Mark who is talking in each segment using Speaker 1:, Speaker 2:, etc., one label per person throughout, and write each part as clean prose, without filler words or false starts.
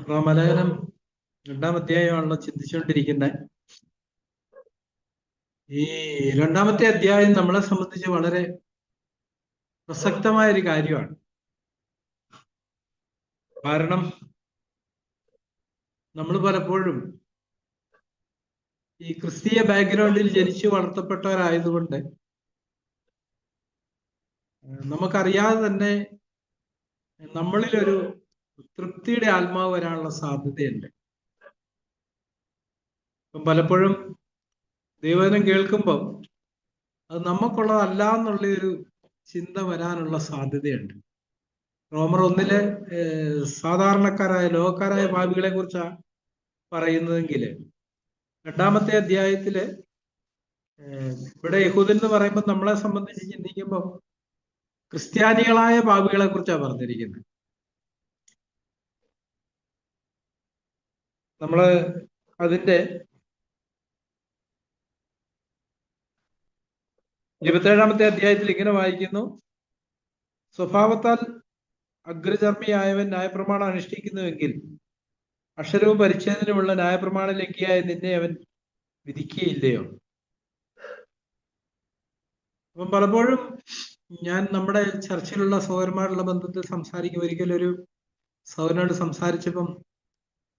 Speaker 1: റോമാലേഖനം 2-ാം അധ്യായമാണല്ലോ ചിന്തിച്ചുകൊണ്ടിരിക്കുന്നത്. ഈ 2-ാമത്തെ അധ്യായം നമ്മളെ സംബന്ധിച്ച് വളരെ പ്രസക്തമായ ഒരു കാര്യമാണ്. കാരണം നമ്മൾ പലപ്പോഴും ഈ ക്രിസ്തീയ ബാക്ക്ഗ്രൗണ്ടിൽ ജനിച്ചു വളർത്തപ്പെട്ടവരായതുകൊണ്ട് നമുക്കറിയാതെ തന്നെ നമ്മളിലൊരു തൃപ്തിയുടെ ആത്മാവ് വരാനുള്ള സാധ്യതയുണ്ട്. ഇപ്പം പലപ്പോഴും ദൈവവചനം കേൾക്കുമ്പം അത് നമുക്കുള്ളതല്ല എന്നുള്ളൊരു ചിന്ത വരാനുള്ള സാധ്യതയുണ്ട്. റോമർ 1 സാധാരണക്കാരായ ലോകക്കാരായ പാപികളെ കുറിച്ചാണ് പറയുന്നതെങ്കിൽ 2-ാമത്തെ അധ്യായത്തില് ഇവിടെ യഹൂദൻ എന്ന് പറയുമ്പോൾ നമ്മളെ സംബന്ധിച്ച് ചിന്തിക്കുമ്പോൾ ക്രിസ്ത്യാനികളായ പാപികളെ കുറിച്ചാണ് പറഞ്ഞിരിക്കുന്നത്. നമ്മള് അതിന്റെ 27-ാമത്തെ അധ്യായത്തിൽ ഇങ്ങനെ വായിക്കുന്നു: സ്വഭാവത്താൽ അഗ്രചർമ്മിയായവൻ ന്യായപ്രമാണം അനുഷ്ഠിക്കുന്നുവെങ്കിൽ അക്ഷരവും പരിച്ഛേദനവുമുള്ള ന്യായപ്രമാണ ലംഘിയായ നിന്നെ അവൻ വിധിക്കുകയില്ലയോ? അപ്പം പലപ്പോഴും ഞാൻ നമ്മുടെ ചർച്ചിലുള്ള സഹോദരന്മാരുള്ള ബന്ധത്തിൽ സംസാരിക്കും. ഒരിക്കലൊരു സഹോദരനോട് സംസാരിച്ചപ്പം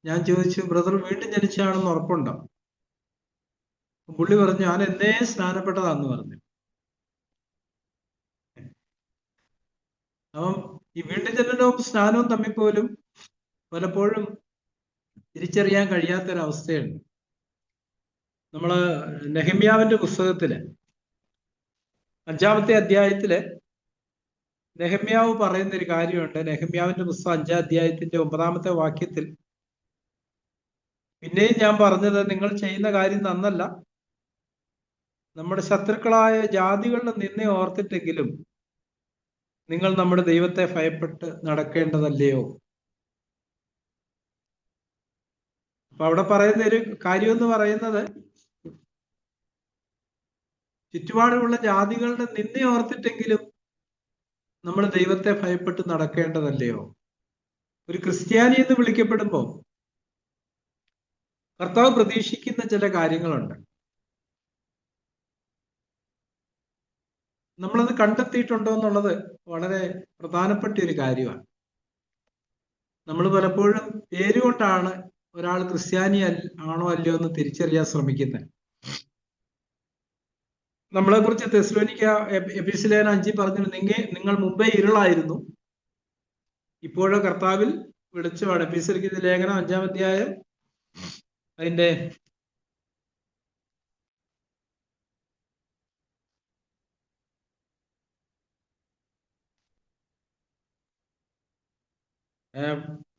Speaker 1: ഞാൻ ചോദിച്ചു, ബ്രദർ വീണ്ടും ജനിച്ചാണെന്ന് ഉറപ്പുണ്ടോ? പുള്ളി പറഞ്ഞു, ഞാൻ എന്നേ സ്നാനപ്പെട്ടതാന്ന് പറഞ്ഞു. അപ്പം ഈ വീണ്ടും ജനനവും സ്നാനവും തമ്മിൽ പോലും പലപ്പോഴും തിരിച്ചറിയാൻ കഴിയാത്തൊരവസ്ഥയുണ്ട്. നമ്മള് നെഹമ്യാവിന്റെ പുസ്തകത്തില് 5-ാമത്തെ അധ്യായത്തില് നെഹമ്യാവ് പറയുന്നൊരു കാര്യമുണ്ട്. നെഹമ്യാവിന്റെ പുസ്തകം 5-ാം അധ്യായത്തിന്റെ 9-ാമത്തെ വാക്യത്തിൽ, പിന്നെയും ഞാൻ പറഞ്ഞത് നിങ്ങൾ ചെയ്യുന്ന കാര്യം നന്നല്ല. നമ്മുടെ ശത്രുക്കളായ ജാതികളുടെ നിന്നെ ഓർത്തിട്ടെങ്കിലും നിങ്ങൾ നമ്മുടെ ദൈവത്തെ ഭയപ്പെട്ട് നടക്കേണ്ടതല്ലയോ? അപ്പൊ അവിടെ പറയുന്ന ഒരു കാര്യം എന്ന് പറയുന്നത്, ചുറ്റുപാടുമുള്ള ജാതികളുടെ നിന്നെ ഓർത്തിട്ടെങ്കിലും നമ്മൾ ദൈവത്തെ ഭയപ്പെട്ട് നടക്കേണ്ടതല്ലയോ? ഒരു ക്രിസ്ത്യാനി എന്ന് വിളിക്കപ്പെടുമ്പോൾ കർത്താവ് പ്രതീക്ഷിക്കുന്ന ചില കാര്യങ്ങളുണ്ട്. നമ്മളത് കണ്ടെത്തിയിട്ടുണ്ടോ എന്നുള്ളത് വളരെ പ്രധാനപ്പെട്ട ഒരു കാര്യമാണ്. നമ്മൾ പലപ്പോഴും പേരുകൊണ്ടാണ് ഒരാൾ ക്രിസ്ത്യാനി ആണോ അല്ലയോ എന്ന് തിരിച്ചറിയാൻ ശ്രമിക്കുന്നത്. നമ്മളെ കുറിച്ച് തെസ്സലോനിക്ക എഫെസ്യർ 5 പറഞ്ഞു, നിങ്ങൾ മുമ്പേ ഇരുളായിരുന്നു, ഇപ്പോഴോ കർത്താവിൽ വെളിച്ചമാണ്. എഫെസ്യർക്ക് ലേഖനം 5-ാം അധ്യായം അതിന്റെ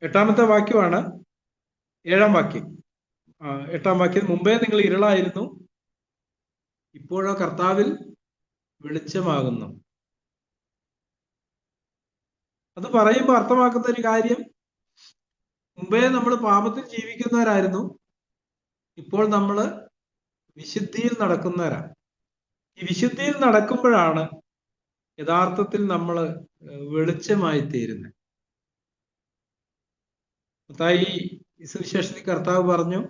Speaker 1: 8-ാമത്തെ വാക്യമാണ്, 7-ാം വാക്യം. 8-ാം വാക്യം, മുമ്പേ നിങ്ങൾ ഇരുളായിരുന്നു, ഇപ്പോഴോ കർത്താവിൽ വെളിച്ചമാകുന്നു. അത് പറയുമ്പോൾ അർത്ഥമാക്കുന്ന ഒരു കാര്യം, മുമ്പേ നമ്മൾ പാപത്തിൽ ജീവിക്കുന്നവരായിരുന്നു, ഇപ്പോൾ നമ്മൾ വിശുദ്ധിയിൽ നടക്കുന്നവരാണ്. ഈ വിശുദ്ധിയിൽ നടക്കുമ്പോഴാണ് യഥാർത്ഥത്തിൽ നമ്മൾ വെളിച്ചമായി തീരുന്നത്. മത്തായി സുവിശേഷത്തിൽ കർത്താവ് പറഞ്ഞു,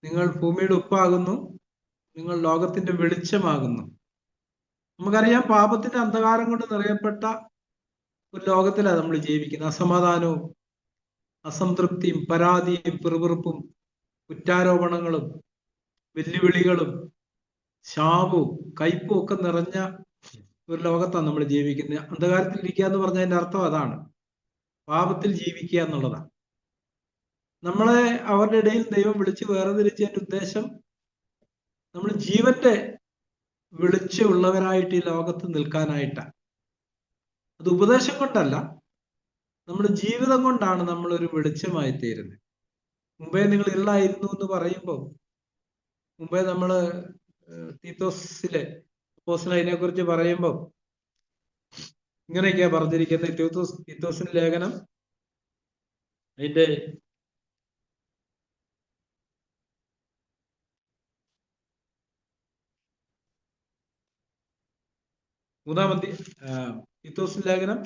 Speaker 1: നിങ്ങൾ ഭൂമിയുടെ ഉപ്പാകുന്നു, നിങ്ങൾ ലോകത്തിന്റെ വെളിച്ചമാകുന്നു. നമുക്കറിയാം, പാപത്തിന്റെ അന്ധകാരം കൊണ്ട് നിറയപ്പെട്ട ഒരു ലോകത്തിലാണ് നമ്മൾ ജീവിക്കുന്നത്. അസമാധാനവും അസംതൃപ്തിയും പരാതിയും പിറുപിറുപ്പും കുറ്റാരോപണങ്ങളും വെല്ലുവിളികളും ശാപവും കയ്പും ഒക്കെ നിറഞ്ഞ ഒരു ലോകത്താണ് നമ്മൾ ജീവിക്കുന്നത്. അന്ധകാരത്തിൽ ഇരിക്കുക എന്ന് പറഞ്ഞതിന്റെ അർത്ഥം അതാണ്, പാപത്തിൽ ജീവിക്കുക എന്നുള്ളതാണ്. നമ്മളെ അവരുടെ ഇടയിൽ ദൈവം വിളിച്ച് വേർതിരിച്ചതിന്റെ ഉദ്ദേശം നമ്മൾ ജീവന്റെ വെളിച്ചമുള്ളവരായിട്ട് ഈ ലോകത്ത് നിൽക്കാനായിട്ടാണ്. അത് ഉപദേശം കൊണ്ടല്ല, നമ്മുടെ ജീവിതം കൊണ്ടാണ് നമ്മളൊരു വെളിച്ചമായി തീരുന്നത്. മുമ്പേ നിങ്ങൾ ഇരുളായിരുന്നു എന്ന് പറയുമ്പോൾ, മുമ്പേ നമ്മള് തീത്തോസിലെ അപ്പോസ്തലനെ കുറിച്ച് പറയുമ്പോൾ ഇങ്ങനെയൊക്കെയാ പറഞ്ഞിരിക്കുന്നത്. തീത്തോസിന്റെ ലേഖനം അതിന്റെ 3-ാം തീത്തോസിന്റെ ലേഖനം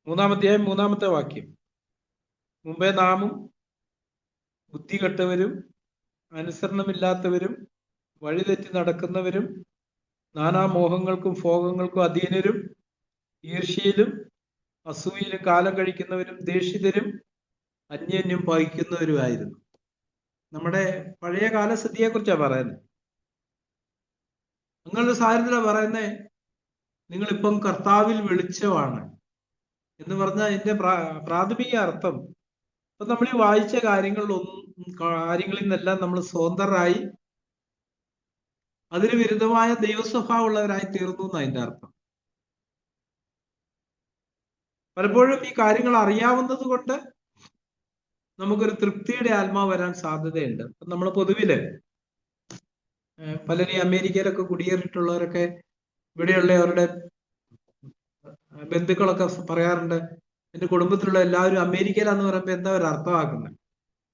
Speaker 1: 3-ാം അധ്യായം 3-ാമത്തെ വാക്യം. മുമ്പേ നാമും ബുദ്ധികെട്ടവരും അനുസരണമില്ലാത്തവരും വഴിതെറ്റി നടക്കുന്നവരും നാനാമോഹങ്ങൾക്കും ഭോഗങ്ങൾക്കും അധീനരും ഈർഷ്യയിലും അസൂയയിലും കാലം കഴിക്കുന്നവരും ദേഷിതരും അന്യോന്യം പഹിക്കുന്നവരുമായിരുന്നു. നമ്മുടെ പഴയ കാലസ്ഥിതിയെ കുറിച്ചാണ് പറയുന്നത്. നിങ്ങളുടെ സാഹചര്യത്തിലാണ് പറയുന്നത്, നിങ്ങളിപ്പം കർത്താവിൽ വെളിച്ചമാണ് എന്ന് പറഞ്ഞാൽ അതിന്റെ പ്രാഥമിക അർത്ഥം ഇപ്പൊ നമ്മൾ ഈ വായിച്ച കാര്യങ്ങളിൽ നിന്നെല്ലാം നമ്മൾ സ്വതന്ത്രരായി അതിന് വിരുദ്ധമായ ദൈവസ്വഭാവമുള്ളവരായി തീർന്നു എന്ന് അതിന്റെ അർത്ഥം. പലപ്പോഴും ഈ കാര്യങ്ങൾ അറിയാവുന്നത് കൊണ്ട് നമുക്കൊരു തൃപ്തിയുടെ ആത്മാവ് വരാൻ സാധ്യതയുണ്ട്. നമ്മൾ പൊതുവില് പലരും അമേരിക്കയിലൊക്കെ കുടിയേറിയിട്ടുള്ളവരൊക്കെ ഇവിടെയുള്ള അവരുടെ ബന്ധുക്കളൊക്കെ പറയാറുണ്ട്, എന്റെ കുടുംബത്തിലുള്ള എല്ലാവരും അമേരിക്കയിലാന്ന് പറയുമ്പോൾ എന്താ ഒരു അർത്ഥമാക്കുന്നത്?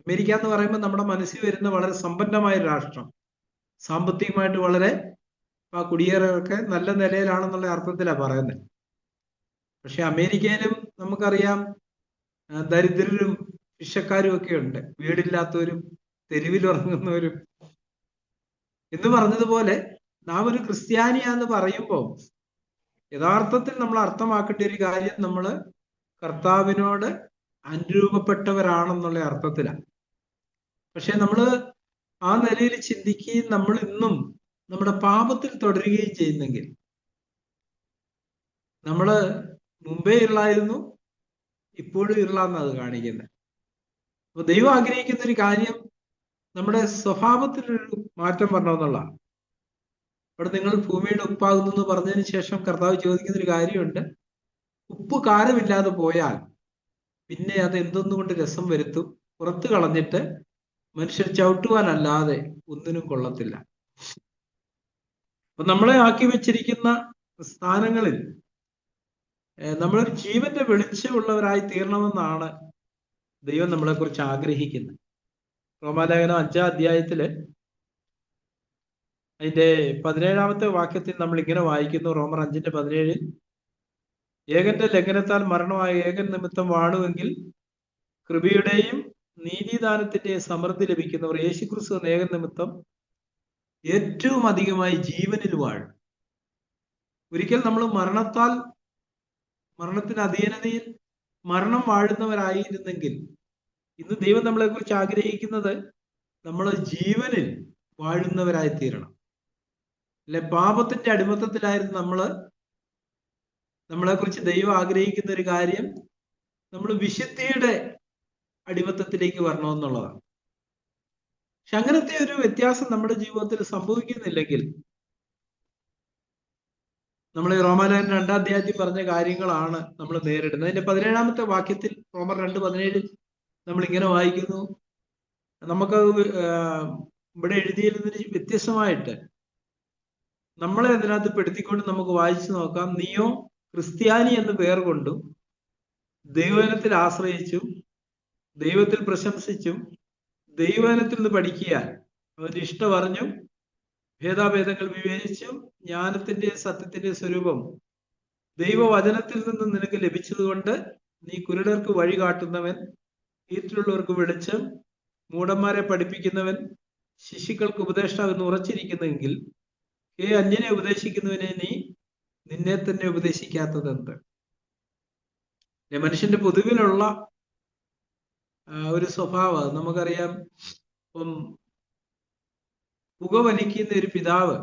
Speaker 1: അമേരിക്ക എന്ന് പറയുമ്പോൾ നമ്മുടെ മനസ്സിൽ വരുന്ന വളരെ സമ്പന്നമായ ഒരു രാഷ്ട്രം, സാമ്പത്തികമായിട്ട് വളരെ ആ കുടിയേറൊക്കെ നല്ല നിലയിലാണെന്നുള്ള അർത്ഥത്തിലാണ് പറയുന്നത്. പക്ഷെ അമേരിക്കയിലും നമുക്കറിയാം ദരിദ്രരും ഭിക്ഷക്കാരും ഒക്കെ ഉണ്ട്, വീടില്ലാത്തവരും തെരുവിലുറങ്ങുന്നവരും. എന്ന് പറഞ്ഞതുപോലെ നാം ഒരു ക്രിസ്ത്യാനിയാന്ന് പറയുമ്പോൾ യഥാർത്ഥത്തിൽ നമ്മൾ അർത്ഥമാക്കേണ്ട ഒരു കാര്യം, നമ്മൾ കർത്താവിനോട് അനുരൂപപ്പെട്ടവരാണെന്നുള്ള അർത്ഥത്തിലാണ്. പക്ഷെ നമ്മൾ ആ നിലയിൽ ചിന്തിക്കുകയും നമ്മൾ ഇന്നും നമ്മുടെ പാപത്തിൽ തുടരുകയും ചെയ്യുന്നെങ്കിൽ, നമ്മള് മുമ്പേ ഇരുളായിരുന്നു, ഇപ്പോഴും ഇരുളാന്നത് കാണിക്കുന്നത്. അപ്പൊ ദൈവം ആഗ്രഹിക്കുന്ന ഒരു കാര്യം നമ്മുടെ സ്വഭാവത്തിലൊരു മാറ്റം വരണമെന്നുള്ളതാണ്. ഇവിടെ നിങ്ങൾ ഭൂമിയുടെ ഉപ്പാകുന്നു എന്ന് പറഞ്ഞതിന് ശേഷം കർത്താവ് ചോദിക്കുന്ന ഒരു കാര്യമുണ്ട്, ഉപ്പ് കാരമില്ലാതെ പോയാൽ പിന്നെ അത് എന്തൊന്നുകൊണ്ട് രസം വരുത്തും? പുറത്ത് കളഞ്ഞിട്ട് മനുഷ്യർ ചവിട്ടുവാനല്ലാതെ ഒന്നിനും കൊള്ളത്തില്ല. അപ്പൊ നമ്മളെ ആക്കി വെച്ചിരിക്കുന്ന സ്ഥാനങ്ങളിൽ നമ്മളൊരു ജീവന്റെ വെളിച്ചമുള്ളവരായി തീരണമെന്നാണ് ദൈവം നമ്മളെ കുറിച്ച് ആഗ്രഹിക്കുന്നത്. റോമാലേഖനം 5-ാം അധ്യായത്തില് അതിന്റെ 17-ാമത്തെ വാക്യത്തിൽ നമ്മൾ ഇങ്ങനെ വായിക്കുന്നു. റോമർ 5:17, ഏകന്റെ ലംഘനത്താൽ മരണമായ ഏകൻ നിമിത്തം വാണുവെങ്കിൽ കൃപയുടെയും നീതിദാനത്തിന്റെയും സമൃദ്ധി ലഭിക്കുന്നവർ യേശുക്രിസ്തു എന്ന ഏകൻ നിമിത്തം ഏറ്റവും അധികമായി ജീവനിൽ വാഴും. ഒരിക്കൽ നമ്മൾ മരണത്തിന് അധീനതയിൽ മരണം വാഴുന്നവരായിരുന്നെങ്കിൽ, ഇന്ന് ദൈവം നമ്മളെ കുറിച്ച് ആഗ്രഹിക്കുന്നത് നമ്മൾ ജീവനിൽ വാഴുന്നവരായി തീരണം. അല്ലെ, പാപത്തിന്റെ അടിമത്തത്തിലായിരുന്നു നമ്മളെ കുറിച്ച് ദൈവം ആഗ്രഹിക്കുന്ന ഒരു കാര്യം, നമ്മൾ വിശുദ്ധിയുടെ അടിമത്തത്തിലേക്ക് വരണമെന്നുള്ളതാണ്. പക്ഷെ അങ്ങനത്തെ ഒരു വ്യത്യാസം നമ്മുടെ ജീവിതത്തിൽ സംഭവിക്കുന്നില്ലെങ്കിൽ, നമ്മൾ റോമാലേഖനം 2-ാം അധ്യായത്തിൽ പറഞ്ഞ കാര്യങ്ങളാണ് നമ്മൾ നേരിടുന്നത്. അതിന്റെ 17-ാമത്തെ വാക്യത്തിൽ റോമർ 2:17 നമ്മൾ ഇങ്ങനെ വായിക്കുന്നു. നമുക്ക് ഇവിടെ എഴുതിയിരുന്നതിന് വ്യത്യസ്തമായിട്ട് നമ്മളെ അതിനകത്ത് പെടുത്തിക്കൊണ്ട് നമുക്ക് വായിച്ചു നോക്കാം. നീയോ ക്രിസ്ത്യാനി എന്ന് പേർ കൊണ്ടും ദൈവവചനത്തിൽ ആശ്രയിച്ചും ദൈവത്തിൽ പ്രശംസിച്ചും ദൈവവചനത്തിൽ നിന്ന് പഠിക്കാൻ അവന്റെ ഇഷ്ടം അറിഞ്ഞും ഭേദാഭേദങ്ങൾ വിവേചിച്ചും ജ്ഞാനത്തിന്റെ സത്യത്തിന്റെ സ്വരൂപം ദൈവവചനത്തിൽ നിന്ന് നിനക്ക് ലഭിച്ചതുകൊണ്ട് നീ കുരുടർക്ക് വഴി കാട്ടുന്നവൻ, വീട്ടിലുള്ളവർക്ക് വെളിച്ചം, മൂഢന്മാരെ പഠിപ്പിക്കുന്നവൻ, ശിശുക്കൾക്ക് ഉപദേഷ്ടാവെന്ന് ഉറച്ചിരിക്കുന്നെങ്കിൽ അന്യനെ ഉപദേശിക്കുന്നവനെ നീ നിന്നെ തന്നെ ഉപദേശിക്കാത്തതെന്ത്? മനുഷ്യന്റെ പൊതുവിലുള്ള ഒരു സ്വഭാവം നമുക്കറിയാം. ഇപ്പം പുകവലിക്കുന്ന ഒരു പിതാവ്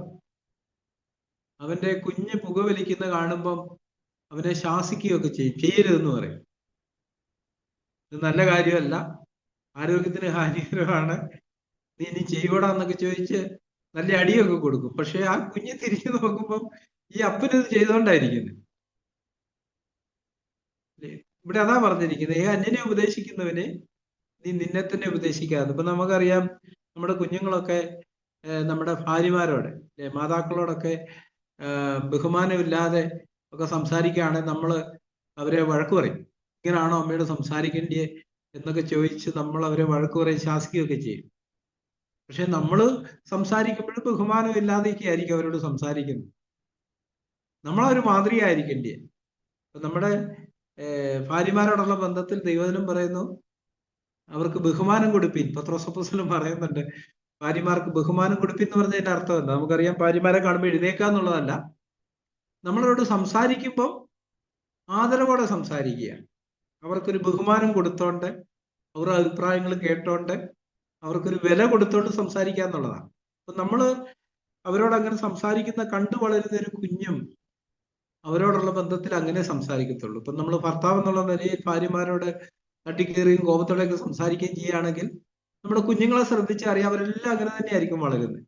Speaker 1: അവന്റെ കുഞ്ഞ് പുകവലിക്കുന്ന കാണുമ്പം അവനെ ശാസിക്കുകയൊക്കെ ചെയ്യരുതെന്ന് പറയും. ഇത് നല്ല കാര്യമല്ല, ആരോഗ്യത്തിന് ഹാനികരമാണ്, നീ ഇനി ചെയ്യൂടാന്നൊക്കെ ചോദിച്ച് നല്ല അടിയൊക്കെ കൊടുക്കും. പക്ഷെ ആ കുഞ്ഞ് തിരിഞ്ഞു നോക്കുമ്പം ഈ അപ്പനത് ചെയ്തുകൊണ്ടായിരിക്കുന്നത്. ഇവിടെ അതാ പറഞ്ഞിരിക്കുന്നത്, അന്യനെ ഉപദേശിക്കുന്നവനെ നീ നിന്നെ തന്നെ ഉപദേശിക്കാതെ. ഇപ്പൊ നമുക്കറിയാം, നമ്മുടെ കുഞ്ഞുങ്ങളൊക്കെ നമ്മുടെ ഭാര്യമാരോട് മാതാക്കളോടൊക്കെ ബഹുമാനമില്ലാതെ ഒക്കെ സംസാരിക്കുകയാണെങ്കിൽ നമ്മൾ അവരെ വഴക്ക് പറയും. ഇങ്ങനാണോ അമ്മയോട് സംസാരിക്കേണ്ടേ എന്നൊക്കെ ചോദിച്ച് നമ്മൾ അവരെ വഴക്ക് പറയും, ശാസിക്കുകയൊക്കെ ചെയ്യും. പക്ഷെ നമ്മൾ സംസാരിക്കുമ്പോഴും ബഹുമാനം ഇല്ലാതെയൊക്കെ ആയിരിക്കും അവരോട് സംസാരിക്കുന്നത്. നമ്മളൊരു മാതൃകയായിരിക്കേണ്ടേ. നമ്മുടെ ഭാര്യമാരോടുള്ള ബന്ധത്തിൽ ദൈവജനം പറയുന്നു അവർക്ക് ബഹുമാനം കൊടുപ്പീൻ. പത്രോസ് അപ്പോസ്തലൻ പറയുന്നുണ്ട് ഭാര്യമാർക്ക് ബഹുമാനം കൊടുപ്പീൻ എന്ന് പറഞ്ഞതിന്റെ അർത്ഥം എന്താ? നമുക്കറിയാം ഭാര്യമാരെ കാണുമ്പോൾ എഴുന്നേക്കുക എന്നുള്ളതല്ല, നമ്മളവരോട് സംസാരിക്കുമ്പോൾ ആദരവോടെ സംസാരിക്കുക, അവർക്കൊരു ബഹുമാനം കൊടുത്തോണ്ട്, അവരുടെ അഭിപ്രായങ്ങൾ കേട്ടോണ്ട്, അവർക്കൊരു വില കൊടുത്തോണ്ട് സംസാരിക്കുക എന്നുള്ളതാണ്. അപ്പൊ നമ്മള് അവരോട് അങ്ങനെ സംസാരിക്കുന്ന കണ്ടു വളരുന്ന ഒരു കുഞ്ഞും അവരോടുള്ള ബന്ധത്തിൽ അങ്ങനെ സംസാരിക്കത്തുള്ളൂ. ഇപ്പൊ നമ്മൾ ഭർത്താവ് എന്നുള്ള നിലയിൽ ഭാര്യമാരോട് തട്ടിക്കേറിയും കോപത്തോടെയൊക്കെ സംസാരിക്കുകയും ചെയ്യുകയാണെങ്കിൽ നമ്മുടെ കുഞ്ഞുങ്ങളെ ശ്രദ്ധിച്ച് അറിയാം, അവരെല്ലാം അങ്ങനെ തന്നെയായിരിക്കും വളരുന്നത്.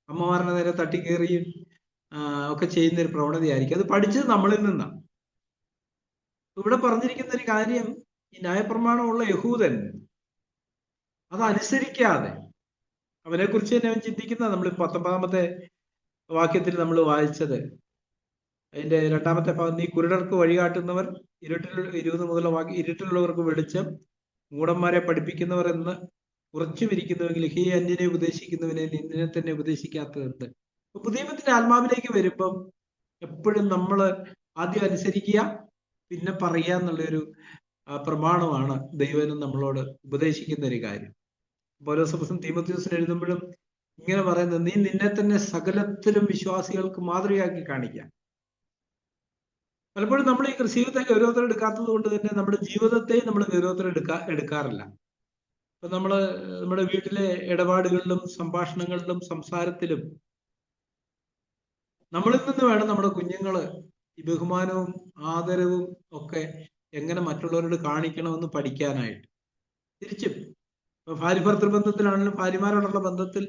Speaker 1: അമ്മമാരുടെ നേരെ തട്ടിക്കേറിയും ഒക്കെ ചെയ്യുന്ന ഒരു പ്രവണതയായിരിക്കും. അത് പഠിച്ചത് നമ്മളിൽ നിന്നാണ്. ഇവിടെ പറഞ്ഞിരിക്കുന്ന ഒരു കാര്യം, ഈ ന്യായപ്രമാണമുള്ള യഹൂദൻ അതനുസരിക്കാതെ അവനെ കുറിച്ച് തന്നെ അവൻ ചിന്തിക്കുന്ന, നമ്മൾ 19ാമത്തെ വാക്യത്തിൽ നമ്മൾ വായിച്ചത്, അതിന്റെ 2ാമത്തെ ഭാഗം, നീ കുരുടർക്ക് വഴികാട്ടുന്നവർ, ഇരുട്ടിൽ 20 മുതലുള്ള വാക്യം, ഇരുട്ടിലുള്ളവർക്ക് വെളിച്ചം, മൂഢന്മാരെ പഠിപ്പിക്കുന്നവർ എന്ന് ഉറച്ചുമിരിക്കുന്നുവെങ്കിൽ ഹേ അന്യനെ ഉപദേശിക്കുന്നവനെ നിന്നെ തന്നെ ഉപദേശിക്കാത്തതുണ്ട്. അപ്പൊ പുതിയമത്തിന്റെ ആത്മാവിലേക്ക് വരുമ്പം എപ്പോഴും നമ്മൾ ആദ്യം അനുസരിക്കുക, പിന്നെ പറയുക എന്നുള്ളൊരു പ്രമാണമാണ് ദൈവനും നമ്മളോട് ഉപദേശിക്കുന്ന ഒരു കാര്യം. പൗലോസ് അപ്പോസ്തലൻ തീമോഥെയോസിന് എഴുതുമ്പോഴും ഇങ്ങനെ പറയുന്നത്, നീ നിന്നെ തന്നെ സകലത്തിലും വിശ്വാസികൾക്ക് മാതൃകയാക്കി കാണിക്കാം. പലപ്പോഴും നമ്മൾ ഈ ജീവിതത്തെ ഗൗരവത്തിൽ എടുക്കാത്തത് കൊണ്ട് തന്നെ നമ്മുടെ ജീവിതത്തെ നമ്മൾ ഗൗരവത്തിൽ എടുക്കാറില്ല. ഇപ്പൊ നമ്മുടെ വീട്ടിലെ ഇടപാടുകളിലും സംഭാഷണങ്ങളിലും സംസാരത്തിലും നമ്മളിൽ നിന്ന് വേണം നമ്മുടെ കുഞ്ഞുങ്ങള് ഈ ബഹുമാനവും ആദരവും ഒക്കെ എങ്ങനെ മറ്റുള്ളവരോട് കാണിക്കണമെന്ന് പഠിക്കാനായിട്ട്. തിരിച്ചും ഇപ്പൊ ഭാര്യ ഭർത്തൃബന്ധത്തിലാണെങ്കിലും ഭാര്യമാരോടുള്ള ബന്ധത്തിൽ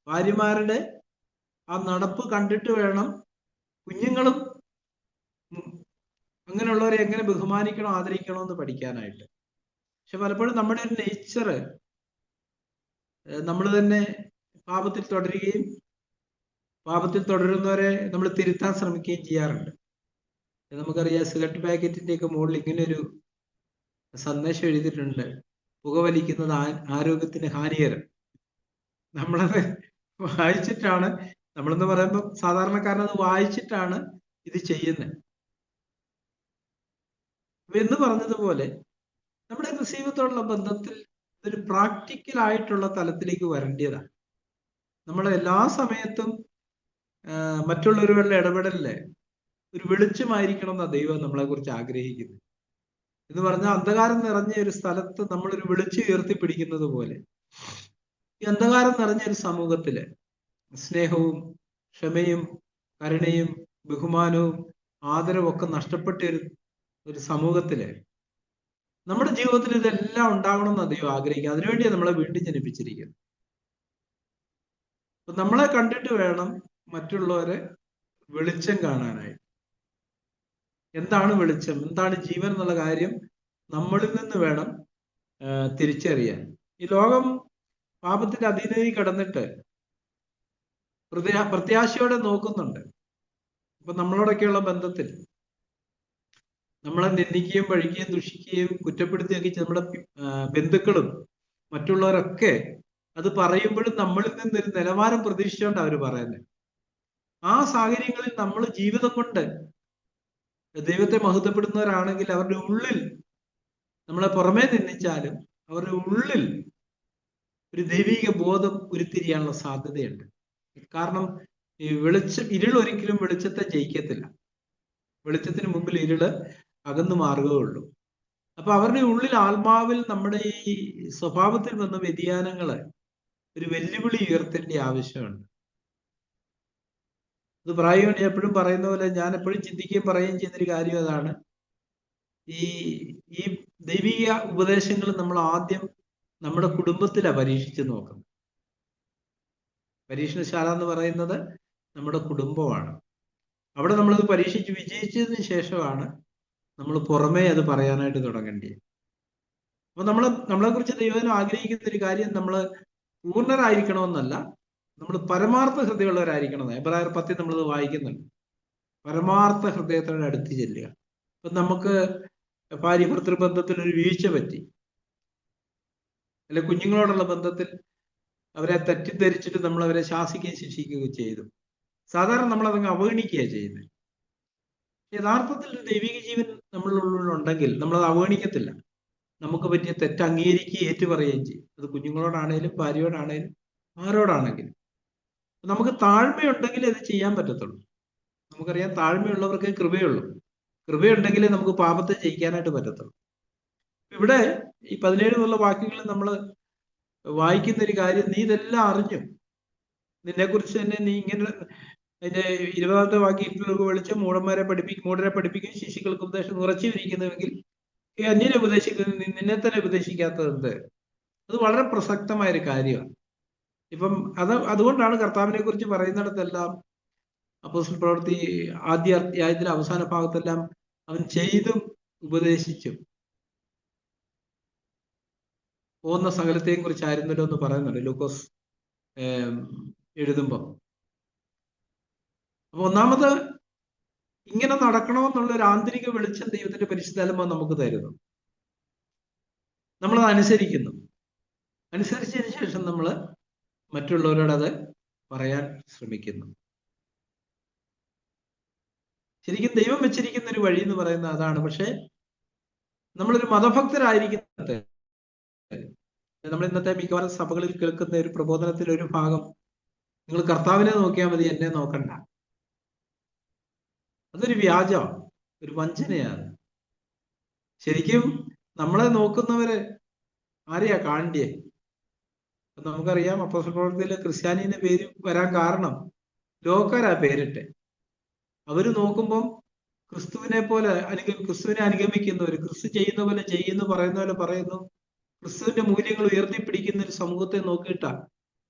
Speaker 1: ഭാര്യമാരുടെ ആ നടപ്പ് കണ്ടിട്ട് വേണം കുഞ്ഞുങ്ങളും അങ്ങനെയുള്ളവരെ എങ്ങനെ ബഹുമാനിക്കണോ ആദരിക്കണോ എന്ന് പഠിക്കാനായിട്ട്. പക്ഷെ പലപ്പോഴും നമ്മുടെ ഒരു നേച്ചറ് നമ്മൾ തന്നെ പാപത്തിൽ തുടരുകയും പാപത്തിൽ തുടരുന്നവരെ നമ്മൾ തിരുത്താൻ ശ്രമിക്കുകയും ചെയ്യാറുണ്ട്. നമുക്കറിയാം, സിഗരറ്റ് പാക്കറ്റിന്റെ ഒക്കെ മുകളിൽ ഇങ്ങനെ ഒരു സന്ദേശം എഴുതിയിട്ടുണ്ട്, പുകവലിക്കുന്നത് ആരോഗ്യത്തിന് ഹാനികരം. നമ്മളത് വായിച്ചിട്ടാണ്, നമ്മളെന്ന് പറയുമ്പോൾ സാധാരണക്കാരനത് വായിച്ചിട്ടാണ് ഇത് ചെയ്യുന്നത്. എന്ന് പറഞ്ഞതുപോലെ നമ്മുടെ ക്രിസ്തീയത്തോടുള്ള ബന്ധത്തിൽ ഒരു പ്രാക്ടിക്കൽ ആയിട്ടുള്ള തലത്തിലേക്ക് വരേണ്ടതാണ്. നമ്മൾ എല്ലാ സമയത്തും മറ്റുള്ളവരുടെ ഇടപെടലില് ഒരു വെളിച്ചമായിരിക്കണം എന്നാണ് ദൈവം നമ്മളെ കുറിച്ച് ആഗ്രഹിക്കുന്നത്. എന്ന് പറഞ്ഞാൽ അന്ധകാരം നിറഞ്ഞ ഒരു സ്ഥലത്ത് നമ്മളൊരു വെളിച്ചം ഉയർത്തിപ്പിടിക്കുന്നത് പോലെ ഈ അന്ധകാരം നിറഞ്ഞ ഒരു സമൂഹത്തില് സ്നേഹവും ക്ഷമയും കരുണയും ബഹുമാനവും ആദരവും ഒക്കെ നഷ്ടപ്പെട്ട ഒരു സമൂഹത്തില് നമ്മുടെ ജീവിതത്തിൽ ഇതെല്ലാം ഉണ്ടാകണം എന്ന് ദൈവം ആഗ്രഹിക്കുക. അതിനുവേണ്ടിയാണ് നമ്മളെ വീണ്ടും ജനിപ്പിച്ചിരിക്കുന്നത്. അപ്പൊ നമ്മളെ കണ്ടിട്ട് വേണം മറ്റുള്ളവരെ വെളിച്ചം കാണാനായി. എന്താണ് വെളിച്ചം, എന്താണ് ജീവൻ എന്നുള്ള കാര്യം നമ്മളിൽ നിന്ന് വേണം തിരിച്ചറിയാൻ. ഈ ലോകം പാപത്തിന്റെ അധീനതയിൽ കിടന്നിട്ട് പ്രത്യാശയോടെ നോക്കുന്നുണ്ട്. അപ്പൊ നമ്മളോടൊക്കെയുള്ള ബന്ധത്തിൽ നമ്മളെ നിന്ദിക്കുകയും പഴിക്കുകയും ദുഷിക്കുകയും കുറ്റപ്പെടുത്തുകയൊക്കെ നമ്മുടെ ബന്ധുക്കളും മറ്റുള്ളവരൊക്കെ അത് പറയുമ്പോഴും നമ്മളിൽ നിന്നൊരു നിലവാരം പ്രതീക്ഷിച്ചുകൊണ്ട് അവർ പറയുന്നത്. ആ സാഹചര്യങ്ങളിൽ നമ്മൾ ജീവിതം കൊണ്ട് ദൈവത്തെ മഹത്വപ്പെടുന്നവരാണെങ്കിൽ അവരുടെ ഉള്ളിൽ, നമ്മളെ പുറമേ നിന്ദിച്ചാലും അവരുടെ ഉള്ളിൽ ഒരു ദൈവിക ബോധം ഉരുത്തിരിയാനുള്ള സാധ്യതയുണ്ട്. കാരണം ഈ ഇരുൾ ഒരിക്കലും വെളിച്ചത്തെ ജയിക്കത്തില്ല. വെളിച്ചത്തിന് മുമ്പിൽ ഇരുള് അകന്നു മാറുകയുള്ളൂ. അപ്പൊ അവരുടെ ഉള്ളിൽ ആത്മാവിൽ നമ്മുടെ ഈ സ്വഭാവത്തിൽ വന്ന വ്യതിയാനങ്ങള് ഒരു വെല്ലുവിളി ഉയർത്തേണ്ട ആവശ്യമുണ്ട്. അത് പ്രായോഗിക എപ്പോഴും പറയുന്ന പോലെ ഞാൻ എപ്പോഴും ചിന്തിക്കുകയും പറയുകയും ചെയ്യുന്നൊരു കാര്യം അതാണ്. ഈ ദൈവിക ഉപദേശങ്ങൾ നമ്മൾ ആദ്യം നമ്മുടെ കുടുംബത്തിലാണ് പരീക്ഷിച്ച് നോക്കുന്നത്. പരീക്ഷണശാല എന്ന് പറയുന്നത് നമ്മുടെ കുടുംബമാണ്. അവിടെ നമ്മളത് പരീക്ഷിച്ച് വിജയിച്ചതിന് ശേഷമാണ് നമ്മൾ പുറമേ അത് പറയാനായിട്ട് തുടങ്ങേണ്ടത്. അപ്പൊ നമ്മളെ കുറിച്ച് ദൈവം ആഗ്രഹിക്കുന്ന ഒരു കാര്യം, നമ്മൾ പൂർണ്ണരായിരിക്കണമെന്നല്ല, നമ്മൾ പരമാർത്ഥ ഹൃദയമുള്ളവരായിരിക്കണം. എബ്രായർ 10 നമ്മളത് വായിക്കുന്നുണ്ട്. പരമാർത്ഥ ഹൃദയത്തോടെ അടുത്ത് ചെല്ലുക. അപ്പൊ നമുക്ക് ഭാര്യ ഭർത്തൃബന്ധത്തിൽ ഒരു വീഴ്ച പറ്റി, അല്ലെ കുഞ്ഞുങ്ങളോടുള്ള ബന്ധത്തിൽ അവരെ തെറ്റിദ്ധരിച്ചിട്ട് നമ്മൾ അവരെ ശാസിക്കുകയും ശിക്ഷിക്കുകയും ചെയ്തു. സാധാരണ നമ്മളതങ്ങ് അവഗണിക്കുകയാണ് ചെയ്യുന്നത്. യഥാർത്ഥത്തിൽ ഒരു ദൈവിക ജീവൻ നമ്മളുള്ളിലുണ്ടെങ്കിൽ നമ്മളത് അവഗണിക്കത്തില്ല. നമുക്ക് പറ്റിയ തെറ്റ് അംഗീകരിക്കുകയും ഏറ്റുപറയുകയും ചെയ്യും. അത് കുഞ്ഞുങ്ങളോടാണേലും ഭാര്യയോടാണേലും ആരോടാണെങ്കിലും. നമുക്ക് താഴ്മയുണ്ടെങ്കിലേ ഇത് ചെയ്യാൻ പറ്റത്തുള്ളൂ. നമുക്കറിയാം, താഴ്മയുള്ളവർക്ക് കൃപയുള്ളൂ. കൃപയുണ്ടെങ്കിലേ നമുക്ക് പാപത്തെ ജയിക്കാനായിട്ട് പറ്റത്തുള്ളൂ. ഇവിടെ ഈ 17 എന്നുള്ള വാക്യങ്ങളിൽ നമ്മൾ വായിക്കുന്ന ഒരു കാര്യം, നീ ഇതെല്ലാം അറിഞ്ഞു, നിന്നെക്കുറിച്ച് തന്നെ നീ ഇങ്ങനെ, അതിന്റെ 20ാമത്തെ വാക്യം, ഇട്ടുള്ളവർക്ക് വെളിച്ചം, മൂഢരെ പഠിപ്പിക്കും, ശിശുക്കൾക്ക് ഉപദേശം ഉറച്ചിരിക്കുന്നുവെങ്കിൽ ഈ അന്യനെ ഉപദേശിക്കുന്നത് നിന്നെ തന്നെ ഉപദേശിക്കാത്തത്. അത് വളരെ പ്രസക്തമായ ഒരു കാര്യമാണ്. ഇപ്പം അതുകൊണ്ടാണ് കർത്താവിനെ കുറിച്ച് പറയുന്നിടത്തെല്ലാം അപ്പോസ്തല പ്രവൃത്തി ആദ്യ അധ്യായത്തിലെ അവസാന ഭാഗത്തെല്ലാം അവൻ ചെയ്തും ഉപദേശിച്ചും പോകുന്ന സകലത്തെയും കുറിച്ചായിരുന്നല്ലോ എന്ന് പറയുന്നുണ്ട് ലൂക്കോസ് എഴുതുമ്പം. അപ്പൊ ഒന്നാമത് ഇങ്ങനെ നടക്കണമെന്നുള്ള ഒരു ആന്തരിക വെളിച്ചം ദൈവത്തിന്റെ പരിശുദ്ധാത്മാവ് നമുക്ക് തരുന്നു. നമ്മളത് അനുസരിക്കുന്നു. അനുസരിച്ചതിന് ശേഷം നമ്മൾ മറ്റുള്ളവരോട് അത് പറയാൻ ശ്രമിക്കുന്നു. ശരിക്കും ദൈവം വെച്ചിരിക്കുന്ന ഒരു വഴി എന്ന് പറയുന്നത് അതാണ്. പക്ഷെ നമ്മളൊരു മതഭക്തരായിരിക്കുന്നത്, നമ്മൾ ഇന്നത്തെ മിക്കവാറും സഭകളിൽ കേൾക്കുന്ന ഒരു പ്രബോധനത്തിൽ ഒരു ഭാഗം, നിങ്ങൾ കർത്താവിനെ നോക്കിയാൽ മതി, എന്നെ നോക്കണ്ട. അതൊരു വ്യാജമാണ്, ഒരു വഞ്ചനയാണ്. ശരിക്കും നമ്മളെ നോക്കുന്നവര് ആരെയാ കാണണ്ടേ? നമുക്കറിയാം, അപ്പോസ്തല പ്രവൃത്തിയിലെ ക്രിസ്ത്യാനിന്റെ പേര് വരാൻ കാരണം ലോകക്കാരാ പേരിട്ടെ. അവര് നോക്കുമ്പം ക്രിസ്തുവിനെ പോലെ ക്രിസ്തുവിനെ അനുഗമിക്കുന്നവര്, ക്രിസ്തു ചെയ്യുന്ന പോലെ ചെയ്യുന്നു, പറയുന്ന പോലെ പറയുന്നു, ക്രിസ്തുവിന്റെ മൂല്യങ്ങൾ ഉയർത്തിപ്പിടിക്കുന്ന ഒരു സമൂഹത്തെ നോക്കിയിട്ടാ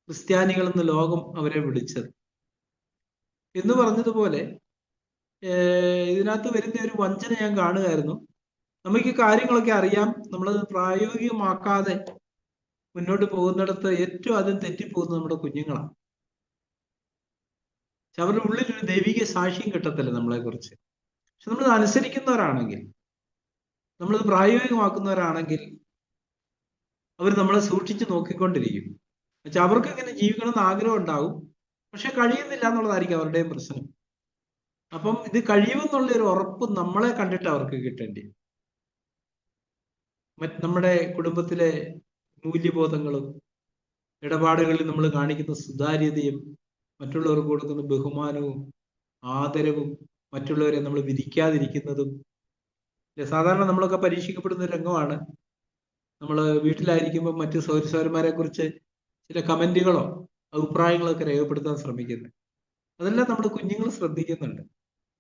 Speaker 1: ക്രിസ്ത്യാനികൾ എന്ന് ലോകം അവരെ വിളിച്ചത്. എന്ന് പറഞ്ഞതുപോലെ ഇതിനകത്ത് വരുന്ന ഒരു വഞ്ചന ഞാൻ കാണുകയായിരുന്നു. നമുക്ക് കാര്യങ്ങളൊക്കെ അറിയാം, നമ്മളത് പ്രായോഗികമാക്കാതെ മുന്നോട്ട് പോകുന്നിടത്ത് ഏറ്റവും ആദ്യം തെറ്റിപ്പോകുന്നത് നമ്മുടെ കുഞ്ഞുങ്ങളാണ്. പക്ഷെ അവരുടെ ഉള്ളിൽ ഒരു ദൈവിക സാക്ഷ്യം കിട്ടത്തില്ല നമ്മളെ കുറിച്ച്. പക്ഷെ നമ്മളത് അനുസരിക്കുന്നവരാണെങ്കിൽ, നമ്മളത് പ്രായോഗികമാക്കുന്നവരാണെങ്കിൽ അവർ നമ്മളെ സൂക്ഷിച്ച് നോക്കിക്കൊണ്ടിരിക്കും. പക്ഷെ അവർക്ക് ഇങ്ങനെ ജീവിക്കണം എന്ന് ആഗ്രഹം ഉണ്ടാവും, പക്ഷെ കഴിയുന്നില്ല എന്നുള്ളതായിരിക്കും അവരുടെയും പ്രശ്നം. അപ്പം ഇത് കഴിയുമെന്നുള്ള ഒരു ഉറപ്പ് നമ്മളെ കണ്ടിട്ട് അവർക്ക് കിട്ടേണ്ടി. നമ്മുടെ കുടുംബത്തിലെ മൂല്യബോധങ്ങളും ഇടപാടുകളിൽ നമ്മൾ കാണിക്കുന്ന സുതാര്യതയും മറ്റുള്ളവർക്ക് കൊടുക്കുന്ന ബഹുമാനവും ആദരവും മറ്റുള്ളവരെ നമ്മൾ വിധിക്കാതിരിക്കുന്നതും. സാധാരണ നമ്മളൊക്കെ പരീക്ഷിക്കപ്പെടുന്ന രംഗമാണ്. നമ്മൾ വീട്ടിലായിരിക്കുമ്പോൾ മറ്റ് സഹോദരന്മാരെ കുറിച്ച് ചില കമന്റുകളോ അഭിപ്രായങ്ങളോ ഒക്കെ രേഖപ്പെടുത്താൻ ശ്രമിക്കുന്നത്. അതെല്ലാം നമ്മുടെ കുഞ്ഞുങ്ങൾ ശ്രദ്ധിക്കുന്നുണ്ട്.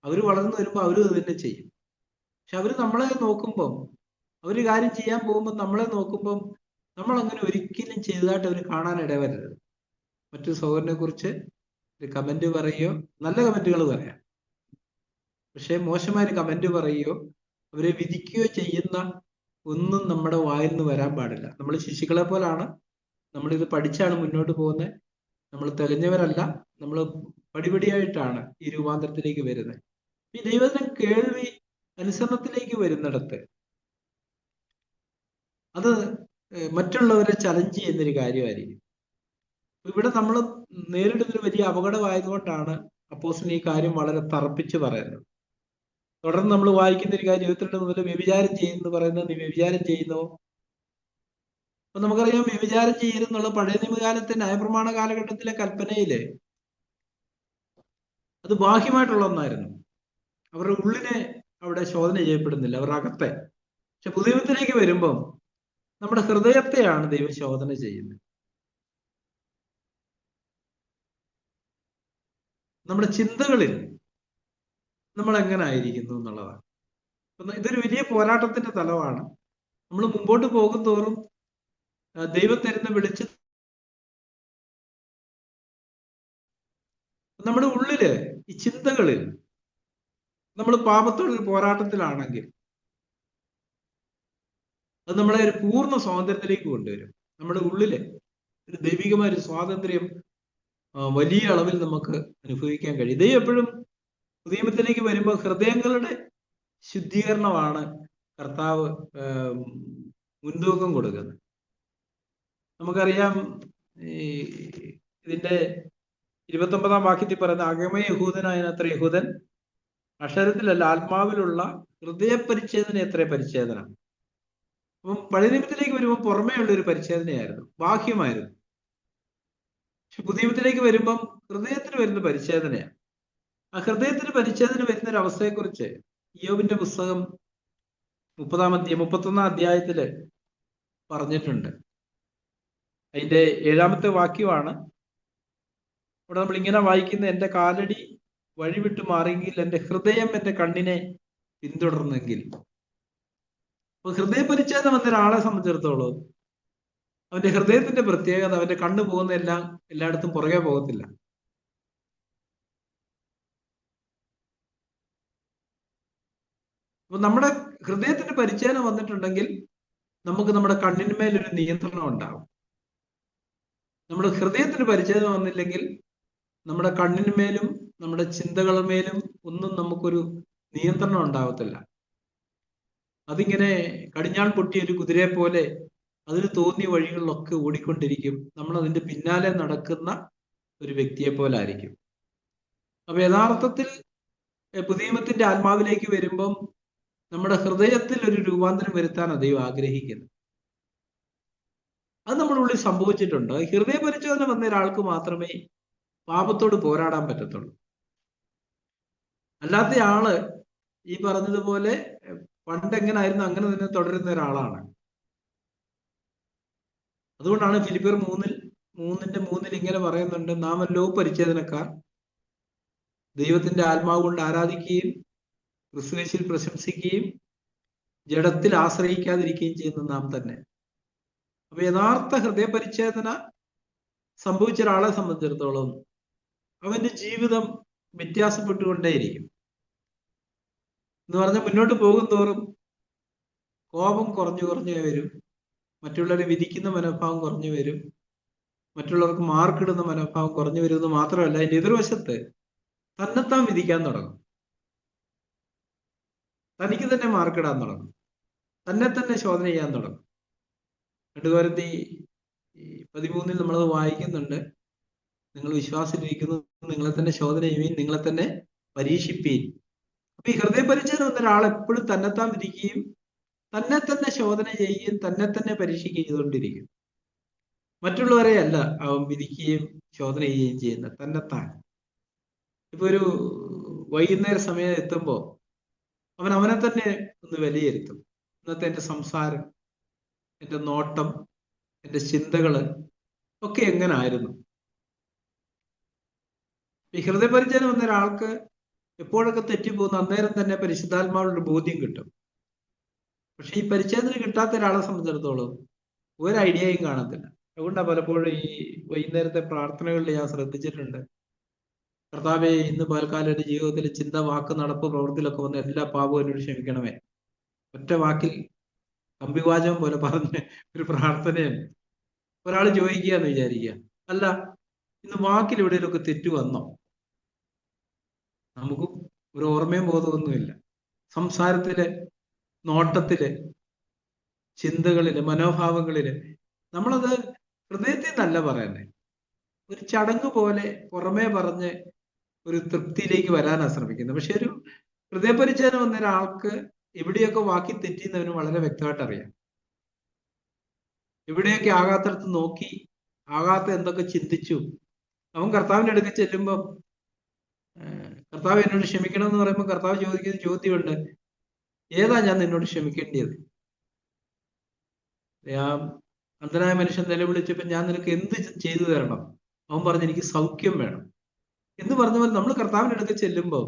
Speaker 1: അവർ വളർന്നു വരുമ്പോൾ അവരും അത് തന്നെ ചെയ്യും. പക്ഷെ അവർ നമ്മളെ നോക്കുമ്പം, അവര് കാര്യം ചെയ്യാൻ പോകുമ്പോൾ നമ്മളെ നോക്കുമ്പം നമ്മൾ അങ്ങനെ ഒരിക്കലും ചെയ്തതായിട്ട് അവർ കാണാൻ ഇടവരരുത്. മറ്റു സഹോദരനെ കുറിച്ച് ഒരു കമന്റ് പറയുകയോ, നല്ല കമന്റുകൾ പറയാം, പക്ഷെ മോശമായ ഒരു കമന്റ് പറയുകയോ അവരെ വിധിക്കുകയോ ചെയ്യുന്ന ഒന്നും നമ്മുടെ വായിൽ നിന്ന് വരാൻ പാടില്ല. നമ്മൾ ശിശുക്കളെ പോലാണ്. നമ്മളിത് പഠിച്ചാണ് മുന്നോട്ട് പോകുന്നത്. നമ്മൾ തെളിഞ്ഞവരല്ല. നമ്മൾ പടിപടിയായിട്ടാണ് ഈ രൂപാന്തരത്തിലേക്ക് വരുന്നത്. ഈ ദൈവത്തിന് കേൾവി അനുസരണത്തിലേക്ക് വരുന്നിടത്ത് അത് മറ്റുള്ളവരെ ചലഞ്ച് ചെയ്യുന്നൊരു കാര്യമായിരിക്കും. ഇവിടെ നമ്മൾ നേരിടുന്നൊരു വലിയ അപകടമായതുകൊണ്ടാണ് അപ്പോസ്തലൻ ഈ കാര്യം വളരെ തറപ്പിച്ച് പറയുന്നത്. തുടർന്ന് നമ്മൾ വായിക്കുന്ന ഒരു കാര്യം 22 മുതൽ വ്യഭിചാരം ചെയ്യുന്നു പറയുന്നത്, നീ വ്യഭിചാരം ചെയ്യുന്നോ? അപ്പൊ നമുക്കറിയാം, വ്യഭിചാരം ചെയ്യരുന്നുള്ള പഴയ നിയമകാലത്തെ ന്യായപ്രമാണ കാലഘട്ടത്തിലെ കൽപ്പനയില് അത് ബാഹ്യമായിട്ടുള്ള ഒന്നായിരുന്നു. അവരുടെ ഉള്ളിനെ അവിടെ ശോധന ചെയ്യപ്പെടുന്നില്ല, അവരുടെ അകത്തെ. പക്ഷെ പുതിയത്തിലേക്ക് വരുമ്പം നമ്മുടെ ഹൃദയത്തെയാണ് ദൈവം ശോധന ചെയ്യുന്നത്. നമ്മുടെ ചിന്തകളിൽ നമ്മൾ എങ്ങനെ ആയിരിക്കുന്നു എന്നുള്ളതാണ്. ഇതൊരു വലിയ പോരാട്ടത്തിന്റെ തലമാണ്. നമ്മൾ മുമ്പോട്ട് പോകും തോറും ദൈവം തരുന്ന വെളിച്ചം നമ്മുടെ ഉള്ളില്, ഈ ചിന്തകളിൽ നമ്മൾ പാപത്തോടൊരു പോരാട്ടത്തിലാണെങ്കിൽ അത് നമ്മളെ ഒരു പൂർണ്ണ സ്വാതന്ത്ര്യത്തിലേക്ക് കൊണ്ടുവരും. നമ്മുടെ ഉള്ളില് ഒരു ദൈവികമായ ഒരു സ്വാതന്ത്ര്യം വലിയ അളവിൽ നമുക്ക് അനുഭവിക്കാൻ കഴിയും. ദൈവം എപ്പോഴും നിയമത്തിലേക്ക് വരുമ്പോൾ ഹൃദയങ്ങളുടെ ശുദ്ധീകരണമാണ് കർത്താവ് മുൻതൂക്കം കൊടുക്കുന്നത്. നമുക്കറിയാം, ഈ ഇതിന്റെ 29ാം വാക്യത്തിൽ പറയുന്ന അകമേ യഹൂദനായനത്ര യഹൂദൻ, അക്ഷരത്തിലല്ല, ആത്മാവിലുള്ള ഹൃദയ പരിച്ഛേദന എത്ര പരിച്ഛേദന. അപ്പം പഴയ നിയമത്തിലേക്ക് വരുമ്പോൾ പുറമേ ഉള്ള ഒരു പരിച്ഛേദനയായിരുന്നു, ബാഹ്യമായിരുന്നു. പക്ഷെ പുതിയ നിയമത്തിലേക്ക് വരുമ്പം ഹൃദയത്തിന് വരുന്ന പരിച്ഛേദനയാണ്. ആ ഹൃദയത്തിന് പരിച്ഛേദന വരുന്ന ഒരു അവസ്ഥയെക്കുറിച്ച് ഇയ്യോബിന്റെ പുസ്തകം 31 അധ്യായത്തില് പറഞ്ഞിട്ടുണ്ട്. അതിന്റെ 7-ാമത്തെ വാക്യമാണ് ഇവിടെ നമ്മൾ ഇങ്ങനെ വായിക്കുന്ന: എന്റെ കാലടി വഴിവിട്ട് മാറിയെങ്കിൽ, എന്റെ ഹൃദയം എന്റെ കണ്ണിനെ പിന്തുടർന്നെങ്കിൽ. അപ്പൊ ഹൃദയ പരിച്ഛേദന വന്ന ഒരാളെ സംബന്ധിച്ചിടത്തോളം അവന്റെ ഹൃദയത്തിന്റെ പ്രത്യേകത, അവന്റെ കണ്ണ് പോകുന്ന എല്ലായിടത്തും പുറകെ പോകത്തില്ല. അപ്പൊ നമ്മുടെ ഹൃദയത്തിന്റെ പരിച്ഛേദന വന്നിട്ടുണ്ടെങ്കിൽ നമുക്ക് നമ്മുടെ കണ്ണിന്മേലൊരു നിയന്ത്രണം ഉണ്ടാവും. നമ്മുടെ ഹൃദയത്തിന് പരിച്ഛേദന വന്നില്ലെങ്കിൽ നമ്മുടെ കണ്ണിന്മേലും നമ്മുടെ ചിന്തകളുമേലും ഒന്നും നമുക്കൊരു നിയന്ത്രണം ഉണ്ടാവത്തില്ല. അതിങ്ങനെ കടിഞ്ഞാൺ പൊട്ടിയ ഒരു കുതിരയെ പോലെ അതിന് തോന്നിയ വഴികളിലൊക്കെ ഓടിക്കൊണ്ടിരിക്കും. നമ്മൾ അതിന്റെ പിന്നാലെ നടക്കുന്ന ഒരു വ്യക്തിയെ പോലെ ആയിരിക്കും. അപ്പൊ യഥാർത്ഥത്തിൽ പുതിയ നിയമത്തിന്റെ ആത്മാവിലേക്ക് വരുമ്പം നമ്മുടെ ഹൃദയത്തിൽ ഒരു രൂപാന്തരം വരുത്താനാണ് ദൈവം ആഗ്രഹിക്കുന്നത്. അത് നമ്മുടെ ഉള്ളിൽ സംഭവിച്ചിട്ടുണ്ട്. ഹൃദയ പരിശോധന വന്ന ഒരാൾക്ക് മാത്രമേ പാപത്തോട് പോരാടാൻ പറ്റത്തുള്ളൂ. അല്ലാത്ത ആള് ഈ പറഞ്ഞതുപോലെ പണ്ട് എങ്ങനായിരുന്നു അങ്ങനെ തന്നെ തുടരുന്ന ഒരാളാണ്. അതുകൊണ്ടാണ് ഫിലിപ്പിയർ 3:3 ഇങ്ങനെ പറയുന്നുണ്ട്: നാമല്ലോ പരിച്ഛേദനക്കാർ, ദൈവത്തിന്റെ ആത്മാവ് കൊണ്ട് ആരാധിക്കുകയും ക്രിസ്തുയേശുവിൽ പ്രശംസിക്കുകയും ജഡത്തിൽ ആശ്രയിക്കാതിരിക്കുകയും ചെയ്യുന്ന നാം തന്നെ. അപ്പൊ യഥാർത്ഥ ഹൃദയ പരിച്ഛേദന സംഭവിച്ച ഒരാളെ സംബന്ധിച്ചിടത്തോളം അവന്റെ ജീവിതം വ്യത്യാസപ്പെട്ടുകൊണ്ടേയിരിക്കും. എന്ന് പറഞ്ഞാൽ മുന്നോട്ട് പോകും തോറും കോപം കുറഞ്ഞു വരും, മറ്റുള്ളവരെ വിധിക്കുന്ന മനോഭാവം കുറഞ്ഞു വരും, മറ്റുള്ളവർക്ക് മാർക്കിടുന്ന മനോഭാവം കുറഞ്ഞു വരുന്നത് മാത്രമല്ല, അതിന്റെ എതിർവശത്ത് തന്നെത്താൻ വിധിക്കാൻ തുടങ്ങും, തനിക്ക് തന്നെ മാർക്കിടാൻ തുടങ്ങും, തന്നെ ശോധന ചെയ്യാൻ തുടങ്ങും. 2 കൊരിന്ത്യർ 13 നമ്മളത് വായിക്കുന്നുണ്ട്: നിങ്ങൾ വിശ്വാസത്തിലിരിക്കുന്നു, നിങ്ങളെ തന്നെ ശോധന ചെയ്യുകയും നിങ്ങളെ തന്നെ പരീക്ഷിപ്പീൻ. അപ്പൊ ഈ ഹൃദയ പരിച്ഛേദന വന്ന ഒരാൾ എപ്പോഴും തന്നെത്താൻ വിധിക്കുകയും തന്നെ ശോധന ചെയ്യുകയും തന്നെ പരീക്ഷിക്കുകയും ചെയ്തുകൊണ്ടിരിക്കും. മറ്റുള്ളവരെ അല്ല അവൻ വിധിക്കുകയും ശോധന ചെയ്യുകയും ചെയ്യുന്നത്, തന്നെത്താൻ. ഇപ്പൊ ഒരു വൈകുന്നേര സമയം എത്തുമ്പോ അവൻ അവനെ തന്നെ ഒന്ന് വിലയിരുത്തും. ഇന്നത്തെ എന്റെ സംസാരം, എന്റെ നോട്ടം, എന്റെ ചിന്തകള് ഒക്കെ എങ്ങനായിരുന്നു. ഈ ഹൃദയപരിചയം വന്ന ഒരാൾക്ക് എപ്പോഴൊക്കെ തെറ്റിപ്പോകുന്ന അന്നേരം തന്നെ പരിശുദ്ധാത്മാവുടെ ബോധ്യം കിട്ടും. പക്ഷെ ഈ പരിച്ഛേദന കിട്ടാത്ത ഒരാളെ സംബന്ധിച്ചിടത്തോളം ഒരു ഐഡിയയും കാണത്തില്ല. അതുകൊണ്ടാണ് പലപ്പോഴും ഈ വൈകുന്നേരത്തെ പ്രാർത്ഥനകളിൽ ഞാൻ ശ്രദ്ധിച്ചിട്ടുണ്ട്: കർത്താവേ, ഇന്ന് പകൽക്കാലം എന്റെ ജീവിതത്തിൽ ചിന്ത, വാക്ക്, നടപ്പ്, പ്രവൃത്തിയിലൊക്കെ വന്ന എല്ലാ പാപവും എന്നോട് ക്ഷമിക്കണമേ. ഒറ്റ വാക്കിൽ കമ്പിവാചകം പോലെ പറഞ്ഞ ഒരു പ്രാർത്ഥനയാണ്. ഒരാൾ ചോദിക്കുകയെന്ന് വിചാരിക്കുക, അല്ല ഇന്ന് വാക്കിൽ എവിടെയെങ്കിലുമൊക്കെ തെറ്റു വന്നോ? നമുക്ക് ഒരു ഓർമ്മയും ബോധമൊന്നുമില്ല. സംസാരത്തില്, നോട്ടത്തില്, ചിന്തകളില്, മനോഭാവങ്ങളില് നമ്മളത് ഹൃദയത്തിൽ നിന്നല്ല പറയുന്നത്. ഒരു ചടങ്ങ് പോലെ പുറമേ പറഞ്ഞ് ഒരു തൃപ്തിയിലേക്ക് വരാനാണ് ശ്രമിക്കുന്നത്. പക്ഷെ ഒരു ഹൃദയപരിച്ഛേദന വന്ന ഒരാൾക്ക് എവിടെയൊക്കെ വാക്കി തെറ്റിയെന്നവന് വളരെ വ്യക്തമായിട്ട് അറിയാം. എവിടെയൊക്കെ ആകാത്തടത്ത് നോക്കി, ആകാത്ത എന്തൊക്കെ ചിന്തിച്ചു. അവൻ കർത്താവിന്റെ അടുത്ത് ചെല്ലുമ്പം കർത്താവ് എന്നോട് ക്ഷമിക്കണം എന്ന് പറയുമ്പോൾ കർത്താവ് ചോദിക്കുന്ന ചോദ്യമുണ്ട്: ഏതാ ഞാൻ നിന്നോട് ക്ഷമിക്കേണ്ടത്? ആ അന്ധനായ മനുഷ്യൻ നിലവിളിച്ചപ്പോൾ ഞാൻ നിനക്ക് എന്ത് ചെയ്തു തരണം? അവൻ പറഞ്ഞു, എനിക്ക് സൗഖ്യം വേണം എന്ന് പറഞ്ഞ പോലെ നമ്മൾ കർത്താവിന്റെ അടുത്ത് ചെല്ലുമ്പോൾ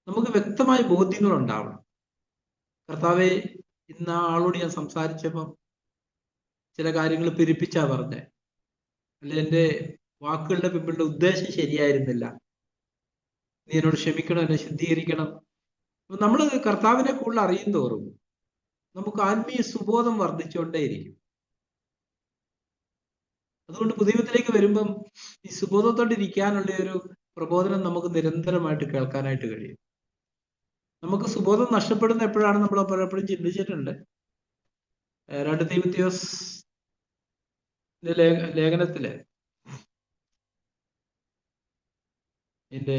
Speaker 1: നമുക്ക് വ്യക്തമായ ബോധ്യങ്ങൾ ഉണ്ടാവണം. കർത്താവെ, ഇന്ന് ആ ആളോട് ഞാൻ സംസാരിച്ചപ്പോൾ ചില കാര്യങ്ങൾ പെരുപ്പിച്ചാ പറഞ്ഞേ, അല്ലെ എന്റെ വാക്കുകളുടെ പിമ്പിലുള്ള ഉദ്ദേശം ശരിയായിരുന്നില്ല, നീ എന്നോട് ക്ഷമിക്കണം, എന്നെ ശുദ്ധീകരിക്കണം. അപ്പൊ നമ്മൾ കർത്താവിനെ കൂടുതൽ അറിയും തോറും നമുക്ക് ആത്മീയ സുബോധം വർദ്ധിച്ചുകൊണ്ടേയിരിക്കും. അതുകൊണ്ട് പുതിയത്തിലേക്ക് വരുമ്പം ഈ സുബോധത്തോടെ ഇരിക്കാനുള്ള ഒരു പ്രബോധനം നമുക്ക് നിരന്തരമായിട്ട് കേൾക്കാനായിട്ട് കഴിയും. നമുക്ക് സുബോധം നഷ്ടപ്പെടുന്ന എപ്പോഴാണ് നമ്മൾ പലപ്പോഴും ചിന്തിച്ചിട്ടുണ്ട്. 2 തീമോഥെയോസ് ലേഖനത്തില് ഇതിന്റെ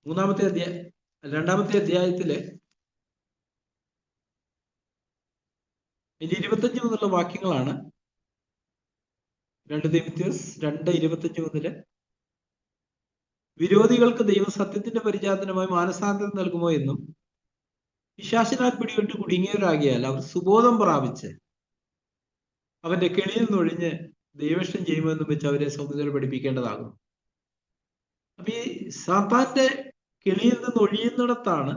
Speaker 1: രണ്ടാമത്തെ അധ്യായത്തില് ഇനി 25 മുതലുള്ള വാക്യങ്ങളാണ്. 2 തിമോഥെയോസ് 2:25 മുതല്. വിരോധികൾക്ക് ദൈവം സത്യത്തിന്റെ പരിചാതനമായി മാനസാന്തരം നൽകുമോ എന്നും പിശാചിനാൽ പിടിപെട്ട് കുടുങ്ങിയവരാകിയാൽ അവർ സുബോധം പ്രാപിച്ച് അവന്റെ കെണിയിൽ നിന്നൊഴിഞ്ഞ് ദൈവേഷ്ടം ചെയ്യുമെന്നും വെച്ച് അവരെ സൗമ്യതയിൽ പഠിപ്പിക്കേണ്ടതാകും. അപ്പൊ ഈ സാത്താന്റെ കെണിയിൽ നിന്ന് ഒഴിയുന്നിടത്താണ്,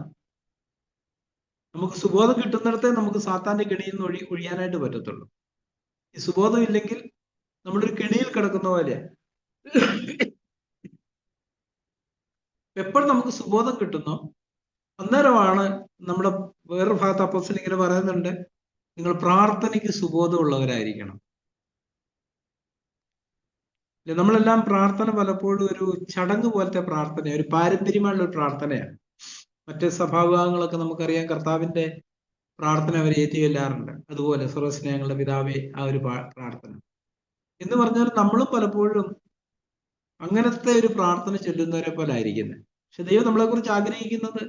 Speaker 1: നമുക്ക് സുബോധം കിട്ടുന്നിടത്തേ നമുക്ക് സാത്താന്റെ കെണിയിൽ നിന്ന് ഒഴിയാനായിട്ട് പറ്റത്തുള്ളൂ. ഈ സുബോധം ഇല്ലെങ്കിൽ നമ്മളൊരു കെണിയിൽ കിടക്കുന്ന പോലെയാ. എപ്പോൾ നമുക്ക് സുബോധം കിട്ടുന്നോ അന്നേരമാണ് നമ്മുടെ വേറൊരു ഭാഗത്ത് അപ്പോസ്തലൻ ഇങ്ങനെ പറയുന്നുണ്ട്, നിങ്ങൾ പ്രാർത്ഥനയ്ക്ക് സുബോധമുള്ളവരായിരിക്കണം. നമ്മളെല്ലാം പ്രാർത്ഥന പലപ്പോഴും ഒരു ചടങ്ങ് പോലത്തെ പ്രാർത്ഥനയാണ്, ഒരു പാരമ്പര്യമായുള്ള ഒരു പ്രാർത്ഥനയാണ്. മറ്റ് സഭാവിഭാഗങ്ങളൊക്കെ നമുക്കറിയാം, കർത്താവിന്റെ പ്രാർത്ഥന അവർ ഏറ്റുചൊല്ലാറുണ്ട്. അതുപോലെ സർവ്വസ്നേഹങ്ങളുടെ പിതാവേ, ആ ഒരു പ്രാർത്ഥന എന്ന് പറഞ്ഞാൽ നമ്മളും പലപ്പോഴും അങ്ങനത്തെ ഒരു പ്രാർത്ഥന ചൊല്ലുന്നവരെ പോലെ ആയിരിക്കുന്നത്. പക്ഷെ ദൈവം നമ്മളെ കുറിച്ച് ആഗ്രഹിക്കുന്നത്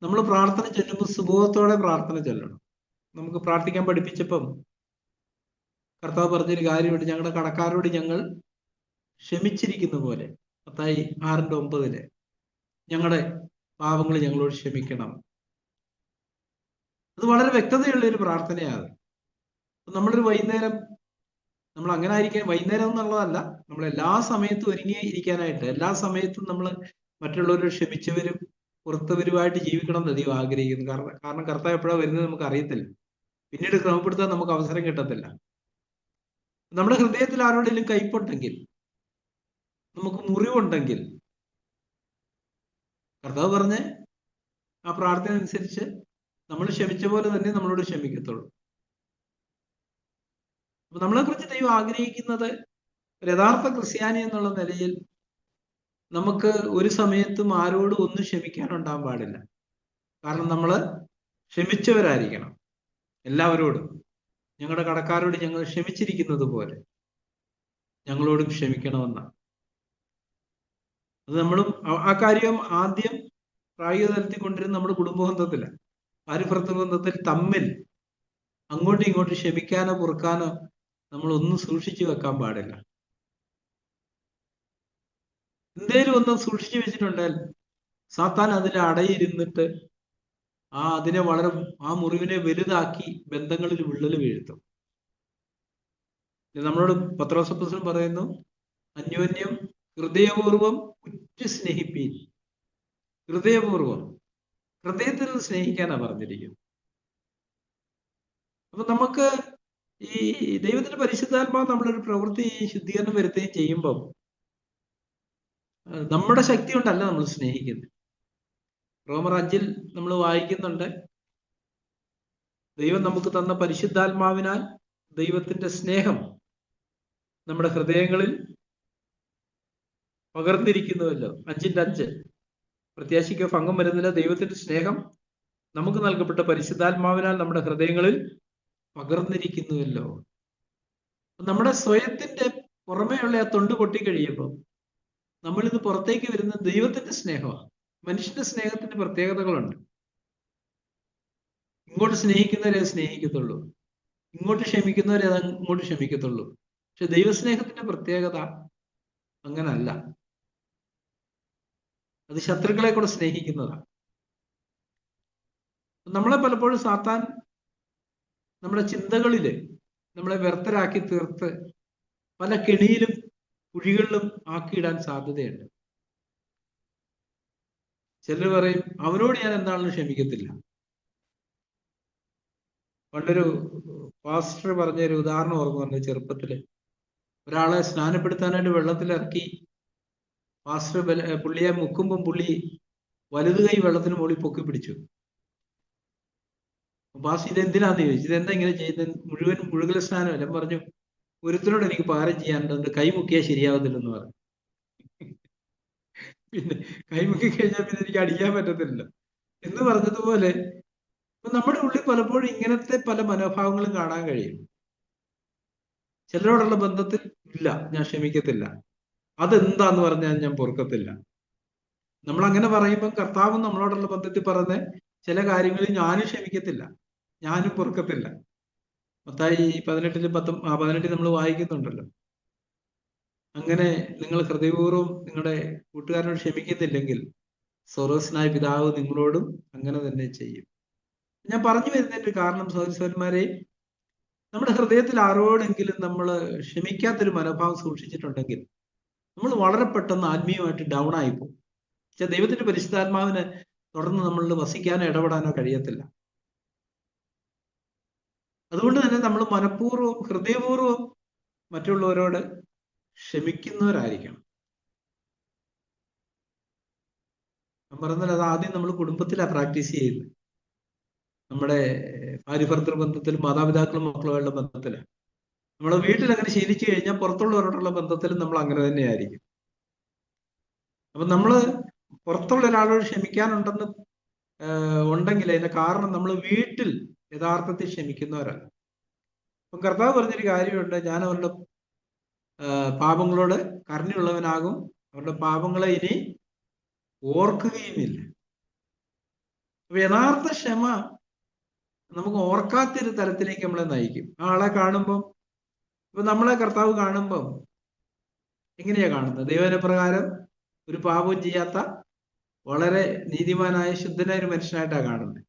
Speaker 1: നമ്മൾ പ്രാർത്ഥന ചൊല്ലുമ്പോൾ സുബോധത്തോടെ പ്രാർത്ഥന ചൊല്ലണം. നമുക്ക് പ്രാർത്ഥിക്കാൻ പഠിപ്പിച്ചപ്പം കർത്താവ് പറഞ്ഞൊരു കാര്യമുണ്ട്, ഞങ്ങളുടെ കടക്കാരോട് ഞങ്ങൾ ക്ഷമിച്ചിരിക്കുന്ന പോലെ. മത്തായി 6:9 ഞങ്ങളുടെ പാപങ്ങൾ ഞങ്ങളോട് ക്ഷമിക്കണം. അത് വളരെ വ്യക്തതയുള്ള ഒരു പ്രാർത്ഥനയാണ്. നമ്മളൊരു വൈകുന്നേരം നമ്മൾ അങ്ങനെ ആയിരിക്കാൻ, വൈകുന്നേരം എന്നുള്ളതല്ല, നമ്മൾ എല്ലാ സമയത്തും ഒരുങ്ങി ഇരിക്കാനായിട്ട്, എല്ലാ സമയത്തും നമ്മൾ മറ്റുള്ളവരെ ക്ഷമിച്ചവരും പുറത്തവരുമായിട്ട് ജീവിക്കണം എന്ന് ദൈവം ആഗ്രഹിക്കുന്നു. കാരണം കർത്താവ് എപ്പോഴാണ് വരുന്നത് നമുക്ക് അറിയത്തില്ല. പിന്നീട് ക്രമപ്പെടുത്താൻ നമുക്ക് അവസരം കിട്ടത്തില്ല. നമ്മുടെ ഹൃദയത്തിൽ ആരോടെങ്കിലും കയ്പുണ്ടെങ്കിൽ, നമുക്ക് മുറിവുണ്ടെങ്കിൽ, കർത്താവ് പറഞ്ഞ് ആ പ്രാർത്ഥന അനുസരിച്ച് നമ്മൾ ക്ഷമിച്ച പോലെ തന്നെ നമ്മളോട് ക്ഷമിക്കത്തുള്ളൂ. അപ്പൊ നമ്മളെ കുറിച്ച് ദൈവം ആഗ്രഹിക്കുന്നത് യഥാർത്ഥ ക്രിസ്ത്യാനി എന്നുള്ള നിലയിൽ നമുക്ക് ഒരു സമയത്തും ആരോടും ഒന്നും ക്ഷമിക്കാനുണ്ടാകാൻ പാടില്ല. കാരണം നമ്മൾ ക്ഷമിച്ചവരായിരിക്കണം എല്ലാവരോടും. ഞങ്ങളുടെ കടക്കാരോട് ഞങ്ങൾ ക്ഷമിച്ചിരിക്കുന്നത് പോലെ ഞങ്ങളോടും ക്ഷമിക്കണമെന്നാണ്. അത് നമ്മളും ആ കാര്യം ആദ്യം പ്രായോഗിക തലത്തിൽ കൊണ്ടിരുന്ന നമ്മുടെ കുടുംബബന്ധത്തിലാണ്. ഭാര്യ ബന്ധത്തിൽ തമ്മിൽ അങ്ങോട്ടും ഇങ്ങോട്ടും ക്ഷമിക്കാനോ പൊറുക്കാനോ നമ്മൾ ഒന്നും സൂക്ഷിച്ചു വെക്കാൻ പാടില്ല. എന്തേലും ഒന്നും സൂക്ഷിച്ചു വെച്ചിട്ടുണ്ടാൽ സാത്താൻ അതിൽ അടയിരുന്നിട്ട് ആ മുറിവിനെ വലുതാക്കി ബന്ധങ്ങളിൽ വിള്ളൽ വീഴ്ത്തും. നമ്മളോട് പത്രോസ് അപ്പോസ്തലൻ പറയുന്നു, അന്യോന്യം ഹൃദയപൂർവം ഉറ്റു സ്നേഹിപ്പീൻ. ഹൃദയപൂർവം, ഹൃദയത്തിൽ നിന്ന് സ്നേഹിക്കാനാ പറഞ്ഞിരിക്കുന്നത്. അപ്പൊ നമുക്ക് ഈ ദൈവത്തിന്റെ പരിശുദ്ധാത്മാവ് നമ്മളൊരു പ്രവൃത്തി ശുദ്ധീകരണം വരുത്തുകയും ചെയ്യുമ്പം നമ്മുടെ ശക്തി കൊണ്ടല്ല നമ്മൾ സ്നേഹിക്കുന്നത്. റോമർ 5 നമ്മൾ വായിക്കുന്നുണ്ട്, ദൈവം നമുക്ക് തന്ന പരിശുദ്ധാത്മാവിനാൽ ദൈവത്തിന്റെ സ്നേഹം നമ്മുടെ ഹൃദയങ്ങളിൽ പകർന്നിരിക്കുന്നുവല്ലോ. 5:5 പ്രത്യാശയ്ക്ക് ഭംഗം വരുന്നില്ല, ദൈവത്തിന്റെ സ്നേഹം നമുക്ക് നൽകപ്പെട്ട പരിശുദ്ധാത്മാവിനാൽ നമ്മുടെ ഹൃദയങ്ങളിൽ പകർന്നിരിക്കുന്നുവല്ലോ. നമ്മുടെ സ്വയത്തിന്റെ പുറമേയുള്ള ആ തൊണ്ട് പൊട്ടിക്കഴിയുമ്പോൾ നമ്മളിത് പുറത്തേക്ക് വരുന്ന ദൈവത്തിന്റെ സ്നേഹമാണ്. മനുഷ്യന്റെ സ്നേഹത്തിന്റെ പ്രത്യേകതകളുണ്ട്. ഇങ്ങോട്ട് സ്നേഹിക്കുന്നവരെ അത് സ്നേഹിക്കത്തുള്ളൂ, ഇങ്ങോട്ട് ക്ഷമിക്കുന്നവരെ അത് ഇങ്ങോട്ട് ക്ഷമിക്കത്തുള്ളൂ. പക്ഷെ ദൈവസ്നേഹത്തിന്റെ പ്രത്യേകത അങ്ങനല്ല. അത് ശത്രുക്കളെ കൂടെ സ്നേഹിക്കുന്നതാണ്. നമ്മളെ പലപ്പോഴും സാത്താൻ നമ്മുടെ ചിന്തകളില് നമ്മളെ വ്യർത്ഥരാക്കി തീർത്ത് പല കെണിയിലും കുഴികളിലും ആക്കിയിടാൻ സാധ്യതയുണ്ട്. ചിലർ പറയും, അവനോട് ഞാൻ എന്താണെന്ന് ക്ഷമിക്കത്തില്ല. പണ്ടൊരു പാസ്റ്റർ പറഞ്ഞൊരു ഉദാഹരണം ഓർമ്മ പറഞ്ഞു. ചെറുപ്പത്തില് ഒരാളെ സ്നാനപ്പെടുത്താനായിട്ട് വെള്ളത്തിലിറക്കി പാസ്റ്റർ പുള്ളിയെ മുക്കുമ്പം പുള്ളി വലതു കൈ വെള്ളത്തിന് മുകളിൽ പൊക്കി പിടിച്ചു. പാസ്റ്റർ ഇതെന്തിനാന്ന് ചോദിച്ചു. ഇതെന്താ ഇങ്ങനെ ചെയ്യുന്നത്? മുഴുകൽ സ്നാനമല്ല. പറഞ്ഞു, ഒരുത്തനോട് എനിക്ക് പകരം ചെയ്യാനുണ്ട്, കൈ മുക്കിയാൽ ശരിയാവത്തില്ലെന്ന് പറഞ്ഞു. പിന്നെ കൈ മുക്കി കഴിഞ്ഞാൽ പിന്നെ എനിക്ക് അടിക്കാൻ പറ്റത്തില്ല എന്ന് പറഞ്ഞതുപോലെ നമ്മുടെ ഉള്ളിൽ പലപ്പോഴും ഇങ്ങനത്തെ പല മനോഭാവങ്ങളും കാണാൻ കഴിയും. ചിലരോടുള്ള ബന്ധത്തിൽ ഇല്ല, ഞാൻ ക്ഷമിക്കത്തില്ല, അതെന്താന്ന് പറഞ്ഞാൽ ഞാൻ പൊറുക്കത്തില്ല. നമ്മൾ അങ്ങനെ പറയുമ്പോൾ കർത്താവും നമ്മളോടുള്ള ബന്ധത്തിൽ പറഞ്ഞ ചില കാര്യങ്ങളിൽ ഞാനും ക്ഷമിക്കത്തില്ല, ഞാനും പൊറുക്കത്തില്ല. മത്തായി 18 നമ്മൾ വായിക്കുന്നുണ്ടല്ലോ. അങ്ങനെ നിങ്ങൾ ഹൃദയപൂർവ്വം നിങ്ങളുടെ കൂട്ടുകാരനോട് ക്ഷമിക്കുന്നില്ലെങ്കിൽ സ്വർഗ്ഗസ്ഥനായ പിതാവ് നിങ്ങളോടും അങ്ങനെ തന്നെ ചെയ്യും. ഞാൻ പറഞ്ഞു വരുന്നതിന്റെ കാരണം സഹോദരന്മാരെ, നമ്മുടെ ഹൃദയത്തിൽ ആരോടെങ്കിലും നമ്മൾ ക്ഷമിക്കാത്തൊരു മനോഭാവം സൂക്ഷിച്ചിട്ടുണ്ടെങ്കിൽ നമ്മൾ വളരെ പെട്ടെന്ന് ആത്മീയമായിട്ട് ഡൗൺ ആയിപ്പോകും. പക്ഷെ ദൈവത്തിന്റെ പരിശുദ്ധാത്മാവിന് തുടർന്ന് നമ്മളിൽ വസിക്കാനോ ഇടപെടാനോ കഴിയത്തില്ല. അതുകൊണ്ട് തന്നെ നമ്മൾ മനഃപൂർവ്വം ഹൃദയപൂർവ്വം മറ്റുള്ളവരോട് ക്ഷമിക്കുന്നവരായിരിക്കണം. ഞാൻ പറഞ്ഞാൽ അത് ആദ്യം നമ്മൾ കുടുംബത്തിലാണ് പ്രാക്ടീസ് ചെയ്യുന്നത്. നമ്മുടെ ഭാര്യ-ഭർത്തൃ ബന്ധത്തിലും മാതാപിതാക്കളും മക്കളുമായുള്ള ബന്ധത്തില് നമ്മളെ വീട്ടിൽ അങ്ങനെ ശീലിച്ചു കഴിഞ്ഞാൽ പുറത്തുള്ളവരോടുള്ള ബന്ധത്തിലും നമ്മൾ അങ്ങനെ തന്നെയായിരിക്കും. അപ്പൊ നമ്മള് പുറത്തുള്ള ഒരാളോട് ക്ഷമിക്കാനുണ്ടെന്ന് ഉണ്ടെങ്കിൽ അതിന്റെ കാരണം നമ്മൾ വീട്ടിൽ യഥാർത്ഥത്തിൽ ക്ഷമിക്കുന്നവരല്ല. അപ്പം കർത്താവ് പറഞ്ഞൊരു കാര്യമുണ്ട്, ഞാൻ അവരുടെ പാപങ്ങളോട് കരുണയുള്ളവനാകും, അവരുടെ പാപങ്ങളെ ഇനി ഓർക്കുകയുമില്ല. അപ്പൊ യഥാർത്ഥ ക്ഷമ നമുക്ക് ഓർക്കാത്തൊരു തലത്തിലേക്ക് നമ്മളെ നയിക്കും. ആ ആളെ കാണുമ്പം, ഇപ്പൊ നമ്മളെ കർത്താവ് കാണുമ്പം എങ്ങനെയാ കാണുന്നത്? ദൈവന പ്രകാരം ഒരു പാപവും ചെയ്യാത്ത വളരെ നീതിമാനായ ശുദ്ധനായ ഒരു മനുഷ്യനായിട്ടാണ് കാണുന്നത്.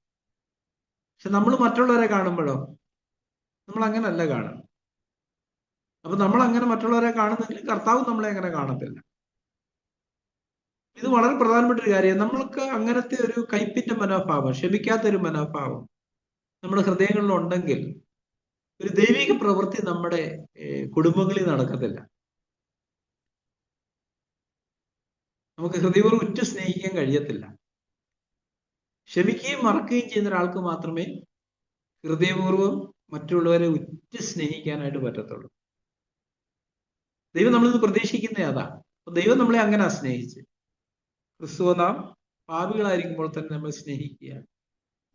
Speaker 1: പക്ഷെ നമ്മൾ മറ്റുള്ളവരെ കാണുമ്പോഴോ നമ്മൾ അങ്ങനല്ല കാണും. അപ്പൊ നമ്മൾ അങ്ങനെ മറ്റുള്ളവരെ കാണുന്നെങ്കിൽ കർത്താവ് നമ്മളെ അങ്ങനെ കാണത്തില്ല. ഇത് വളരെ പ്രധാനപ്പെട്ട ഒരു കാര്യം. നമ്മൾക്ക് അങ്ങനത്തെ ഒരു കയ്പിന്റെ മനോഭാവം, ക്ഷമിക്കാത്തൊരു മനോഭാവം നമ്മുടെ ഹൃദയങ്ങളിൽ ഉണ്ടെങ്കിൽ ഒരു ദൈവിക പ്രവൃത്തി നമ്മുടെ കുടുംബങ്ങളിൽ നടക്കത്തില്ല. നമുക്ക് ഹൃദയപൂർവ്വം ഉറ്റ സ്നേഹിക്കാൻ കഴിയത്തില്ല. ക്ഷമിക്കുകയും മറക്കുകയും ചെയ്യുന്ന ഒരാൾക്ക് മാത്രമേ ഹൃദയപൂർവ്വം മറ്റുള്ളവരെ ഉറ്റ സ്നേഹിക്കാനായിട്ട് പറ്റത്തുള്ളൂ. ദൈവം നമ്മളിത് പ്രതീക്ഷിക്കുന്ന അതാ. അപ്പൊ ദൈവം നമ്മളെ അങ്ങനെ സ്നേഹിച്ച്, ക്രിസ്തുവ നാം പാപികളായിരിക്കുമ്പോൾ തന്നെ നമ്മൾ സ്നേഹിക്കുക,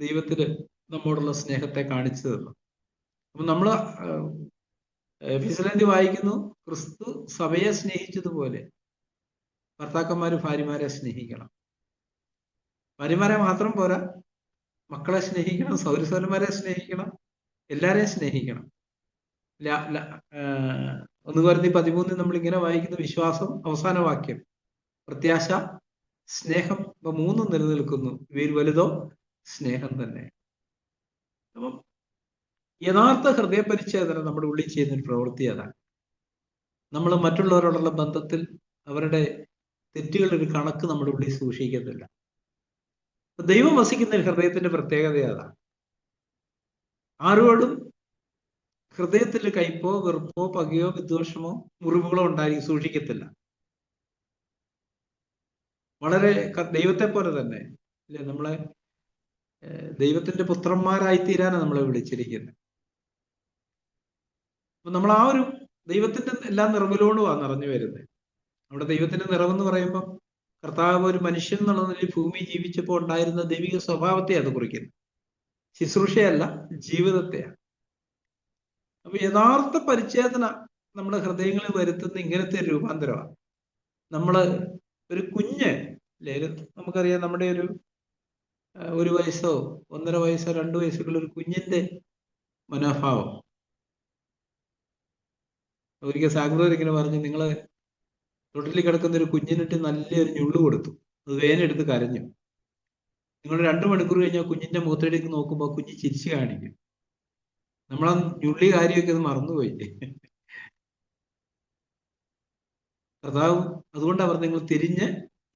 Speaker 1: ദൈവത്തിന് നമ്മോടുള്ള സ്നേഹത്തെ കാണിച്ചു തന്നു. അപ്പൊ നമ്മള് എഫെസ്യരിൽ വായിക്കുന്നു, ക്രിസ്തു സഭയെ സ്നേഹിച്ചതുപോലെ ഭർത്താക്കന്മാര് ഭാര്യമാരെ സ്നേഹിക്കണം. ഭാര്യമാരെ മാത്രം പോരാ, മക്കളെ സ്നേഹിക്കണം, സൗരസൗരന്മാരെ സ്നേഹിക്കണം, എല്ലാരെയും സ്നേഹിക്കണം. 1 Corinthians 13 നമ്മൾ ഇങ്ങനെ വായിക്കുന്ന വിശ്വാസം അവസാന വാക്യം, പ്രത്യാശ, സ്നേഹം, ഇവ മൂന്നും നിലനിൽക്കുന്നു, ഇവയിൽ വലുതോ സ്നേഹം തന്നെ. അപ്പം യഥാർത്ഥ ഹൃദയപരിച്ഛേദന നമ്മുടെ ഉള്ളിൽ ചെയ്യുന്നൊരു പ്രവൃത്തി അതാണ്. നമ്മൾ മറ്റുള്ളവരോടുള്ള ബന്ധത്തിൽ അവരുടെ തെറ്റുകളുടെ ഒരു കണക്ക് നമ്മുടെ ഉള്ളിൽ സൂക്ഷിക്കത്തില്ല. ദൈവം വസിക്കുന്ന ഹൃദയത്തിന്റെ പ്രത്യേകത അതാണ്. ആരോടും ഹൃദയത്തിൽ കയ്പോ വെറുപ്പോ പകയോ വിദ്വേഷമോ മുറിവുകളോ സൂക്ഷിക്കത്തില്ല. വളരെ ദൈവത്തെ പോലെ തന്നെ അല്ലെ, നമ്മളെ ദൈവത്തിന്റെ പുത്രന്മാരായി തീരാനാണ് നമ്മളെ വിളിച്ചിരിക്കുന്നത്. അപ്പൊ നമ്മൾ ആ ഒരു ദൈവത്തിന്റെ എല്ലാ നിറവിലോടുമാണ് നിറഞ്ഞു വരുന്നത്. നമ്മുടെ ദൈവത്തിന്റെ നിറവെന്ന് പറയുമ്പോൾ കർത്താവ് ഒരു മനുഷ്യൻ എന്നുള്ള നിലയിൽ ഭൂമി ജീവിച്ചപ്പോൾ ഉണ്ടായിരുന്ന ദൈവിക സ്വഭാവത്തെ അത് കുറിക്കുന്നത്, ശുശ്രൂഷയല്ല, ജീവിതത്തെയാണ്. അപ്പൊ യഥാർത്ഥ പരിച്ഛേദന നമ്മുടെ ഹൃദയങ്ങളിൽ വരുത്തുന്ന ഇങ്ങനത്തെ ഒരു രൂപാന്തരമാണ്. നമ്മള് ഒരു കുഞ്ഞ് അല്ലെ, നമുക്കറിയാം, നമ്മുടെ ഒരു വയസ്സോ 1.5 വയസ്സോ 2 വയസ്സുള്ള ഒരു കുഞ്ഞിന്റെ മനോഭാവം. ഒരിക്കൽ സാഗ്രോർ ഇങ്ങനെ പറഞ്ഞു, നിങ്ങള് തൊട്ടിൽ കിടക്കുന്ന ഒരു കുഞ്ഞിനിട്ട് നല്ലൊരു ഞുള്ളു കൊടുത്തു, അത് വേനെടുത്ത് കരഞ്ഞു. നിങ്ങൾ 2 മണിക്കൂർ കഴിഞ്ഞാൽ കുഞ്ഞിന്റെ മുഖത്തേക്ക് നോക്കുമ്പോൾ കുഞ്ഞ് ചിരിച്ചു കാണിക്കും. നമ്മളാ ഞുള്ളി കാര്യമൊക്കെ അത് മറന്നുപോയി. കർത്താവ് അതുകൊണ്ട് അവർ നിങ്ങൾ തിരിഞ്ഞ്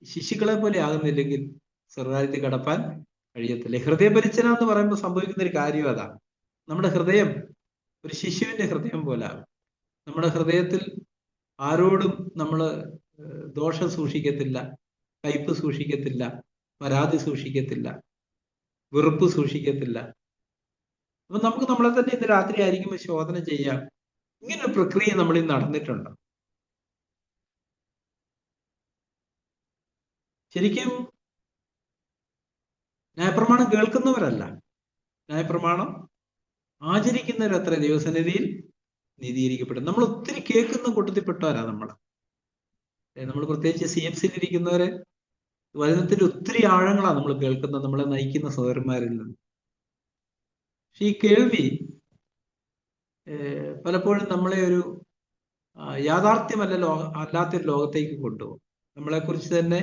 Speaker 1: ശിശുക്കളെ പോലെ ആകുന്നില്ലെങ്കിൽ സ്വർഗ്ഗരാജ്യത്തിൽ കടപ്പാൻ കഴിയത്തില്ല. ഹൃദയപരിച്ഛേദന എന്ന് പറയുമ്പോൾ സംഭവിക്കുന്ന ഒരു കാര്യം അതാണ്. നമ്മുടെ ഹൃദയം ഒരു ശിശുവിന്റെ ഹൃദയം പോലാകും. നമ്മുടെ ഹൃദയത്തിൽ ആരോടും നമ്മൾ ദോഷം സൂക്ഷിക്കത്തില്ല, കയ്പ് സൂക്ഷിക്കത്തില്ല, പരാതി സൂക്ഷിക്കത്തില്ല, വെറുപ്പ് സൂക്ഷിക്കത്തില്ല. അപ്പൊ നമുക്ക് നമ്മളെ തന്നെ ഇന്ന് രാത്രി ആയിരിക്കുമ്പോൾ ശോധന ചെയ്യാം, ഇങ്ങനൊരു പ്രക്രിയ നമ്മളിൽ നടന്നിട്ടുണ്ട്. ശരിക്കും ന്യായപ്രമാണം കേൾക്കുന്നവരല്ല, ന്യായപ്രമാണം ആചരിക്കുന്നവരത്ര ദൈവസന്നിധിയിൽ നീതീകരിക്കപ്പെടും. നമ്മൾ ഒത്തിരി കേൾക്കുന്ന കൂട്ടത്തിൽപ്പെട്ടവരാ നമ്മൾ. പ്രത്യേകിച്ച് CFCയിൽ ഇരിക്കുന്നവരെ വചനത്തിന്റെ ഒത്തിരി ആഴങ്ങളാണ് നമ്മൾ കേൾക്കുന്നത്, നമ്മളെ നയിക്കുന്ന സഹോദരന്മാരിൽ നിന്ന്. പക്ഷെ ഈ കേൾവി പലപ്പോഴും നമ്മളെ ഒരു യാഥാർത്ഥ്യമല്ല അല്ലാത്തൊരു ലോകത്തേക്ക് കൊണ്ടുപോകും. നമ്മളെക്കുറിച്ച് തന്നെ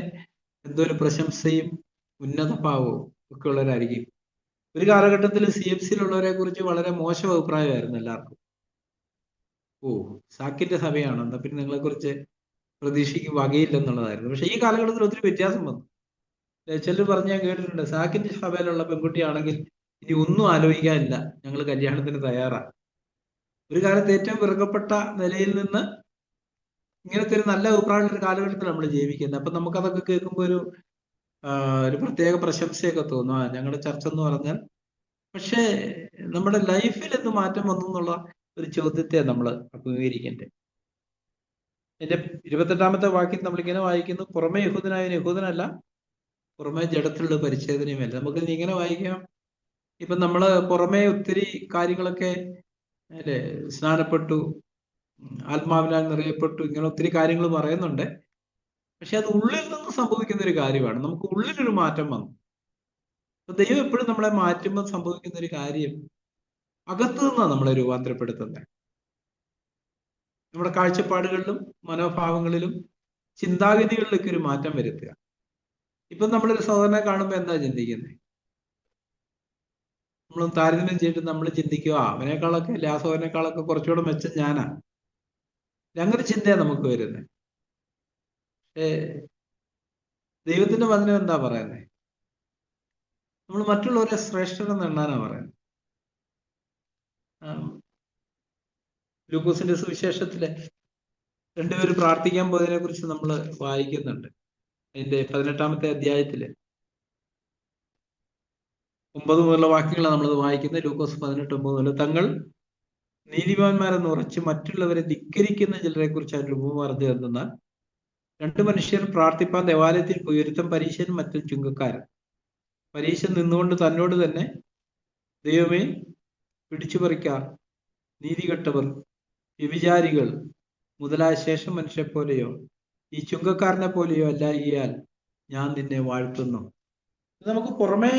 Speaker 1: എന്തോ ഒരു പ്രശംസയും ഉന്നത ഭാവവും ഒക്കെ ഉള്ളവരായിരിക്കും. ഒരു കാലഘട്ടത്തിൽ CFCയിലുള്ളവരെ കുറിച്ച് വളരെ മോശം അഭിപ്രായമായിരുന്നു എല്ലാവർക്കും. സാക്കിന്റെ സഭയാണ്, എന്നാ പിന്നെ നിങ്ങളെ കുറിച്ച് പ്രതീക്ഷയ്ക്ക് വകയില്ലെന്നുള്ളതായിരുന്നു. പക്ഷെ ഈ കാലഘട്ടത്തിൽ ഒത്തിരി വ്യത്യാസം വന്നു. ചിലർ പറഞ്ഞ് ഞാൻ കേട്ടിട്ടുണ്ട്, സാക്കിന്റെ സഭയിലുള്ള പെൺകുട്ടിയാണെങ്കിൽ ഇനി ഒന്നും ആലോചിക്കാനില്ല, ഞങ്ങൾ കല്യാണത്തിന് തയ്യാറാണ്. ഒരു കാലത്ത് ഏറ്റവും വെറുക്കപ്പെട്ട നിലയിൽ നിന്ന് ഇങ്ങനത്തെ ഒരു നല്ല അഭിപ്രായമുള്ള ഒരു കാലഘട്ടത്തിൽ നമ്മൾ ജീവിക്കുന്നത്. അപ്പൊ നമുക്കതൊക്കെ കേൾക്കുമ്പോൾ ഒരു പ്രത്യേക പ്രശംസയൊക്കെ തോന്നും, ഞങ്ങളുടെ ചർച്ച എന്ന് പറഞ്ഞാൽ. പക്ഷേ നമ്മുടെ ലൈഫിൽ എന്ത് മാറ്റം വന്നു എന്നുള്ള ഒരു ചോദ്യത്തെ നമ്മൾ അഭിമുഖീകരിക്കേണ്ടത്. എന്റെ 28-ാമത്തെ വാക്യം നമ്മളിങ്ങനെ വായിക്കുന്നു, പുറമെ യഹൂദനായ യഹൂദനല്ല, പുറമെ ജഡത്തിലുള്ള പരിച്ഛേദനയുമല്ല. നമുക്ക് ഇങ്ങനെ വായിക്കാം. ഇപ്പൊ നമ്മള് പുറമെ ഒത്തിരി കാര്യങ്ങളൊക്കെ അല്ലെ, സ്നാനപ്പെട്ടു, ആത്മാവിനാൽ നിറയപ്പെട്ടു, ഇങ്ങനെ ഒത്തിരി കാര്യങ്ങൾ പറയുന്നുണ്ട്. പക്ഷെ അത് ഉള്ളിൽ നിന്ന് സംഭവിക്കുന്ന ഒരു കാര്യമാണ്. നമുക്ക് ഉള്ളിലൊരു മാറ്റം വന്നു. അപ്പൊ ദൈവം എപ്പോഴും നമ്മളെ മാറ്റുമ്പോൾ സംഭവിക്കുന്ന ഒരു കാര്യം അകത്തു നിന്നാണ് നമ്മളെ രൂപാന്തരപ്പെടുത്തുന്നത്. നമ്മുടെ കാഴ്ചപ്പാടുകളിലും മനോഭാവങ്ങളിലും ചിന്താഗതികളിലൊക്കെ ഒരു മാറ്റം വരുത്തുക. ഇപ്പൊ നമ്മളൊരു സഹോദരനെ കാണുമ്പോൾ എന്താ ചിന്തിക്കുന്നത്? നമ്മൾ താരതമ്യം ചെയ്തിട്ട് നമ്മൾ ചിന്തിക്കുക, അവനേക്കാളൊക്കെ അല്ലെ, ആ സഹോദരനേക്കാളൊക്കെ കുറച്ചുകൂടെ മെച്ചം ഞാനാ. അങ്ങനെ ചിന്തയാണ് നമുക്ക് വരുന്നത്. ദൈവത്തിന്റെ വചനം എന്താ പറയുന്നത്? നമ്മൾ മറ്റുള്ളവരെ ശ്രേഷ്ഠനെന്ന് എണ്ണാനാ പറയുന്നത്. ലൂക്കോസിന്റെ സുവിശേഷത്തിലെ രണ്ടുപേര് പ്രാർത്ഥിക്കാൻ പോയതിനെ കുറിച്ച് നമ്മൾ വായിക്കുന്നുണ്ട്. അതിന്റെ 18-ാമത്തെ അധ്യായത്തില് 9 മുതലുള്ള വാക്യങ്ങളാണ് നമ്മളത് വായിക്കുന്നത്. ലൂക്കോസ് 18:9 മുതൽ. തങ്ങൾ നീതിമാന്മാരെന്ന് ഉറച്ച് മറ്റുള്ളവരെ ധിക്കരിക്കുന്ന ചിലരെ കുറിച്ച് അവർ രൂപം പറഞ്ഞു തന്നാൽ, 2 മനുഷ്യർ പ്രാർത്ഥിപ്പാൻ ദേവാലയത്തിൽ പോയി, ഒരുത്തൻ പരീശനും മറ്റൊരു ചുങ്കക്കാരൻ. പരീശൻ നിന്നുകൊണ്ട് തന്നോട് തന്നെ, ദൈവമേ, പിടിച്ചുപറിക്കാർ, നീതികെട്ടവർ, വ്യഭിചാരികൾ മുതലായ ശേഷം മനുഷ്യരെ പോലെയോ ഈ ചുങ്കക്കാരനെ പോലെയോ അല്ലായികയാൽ ഞാൻ നിന്നെ വാഴ്ത്തുന്നു. നമുക്ക് പുറമേ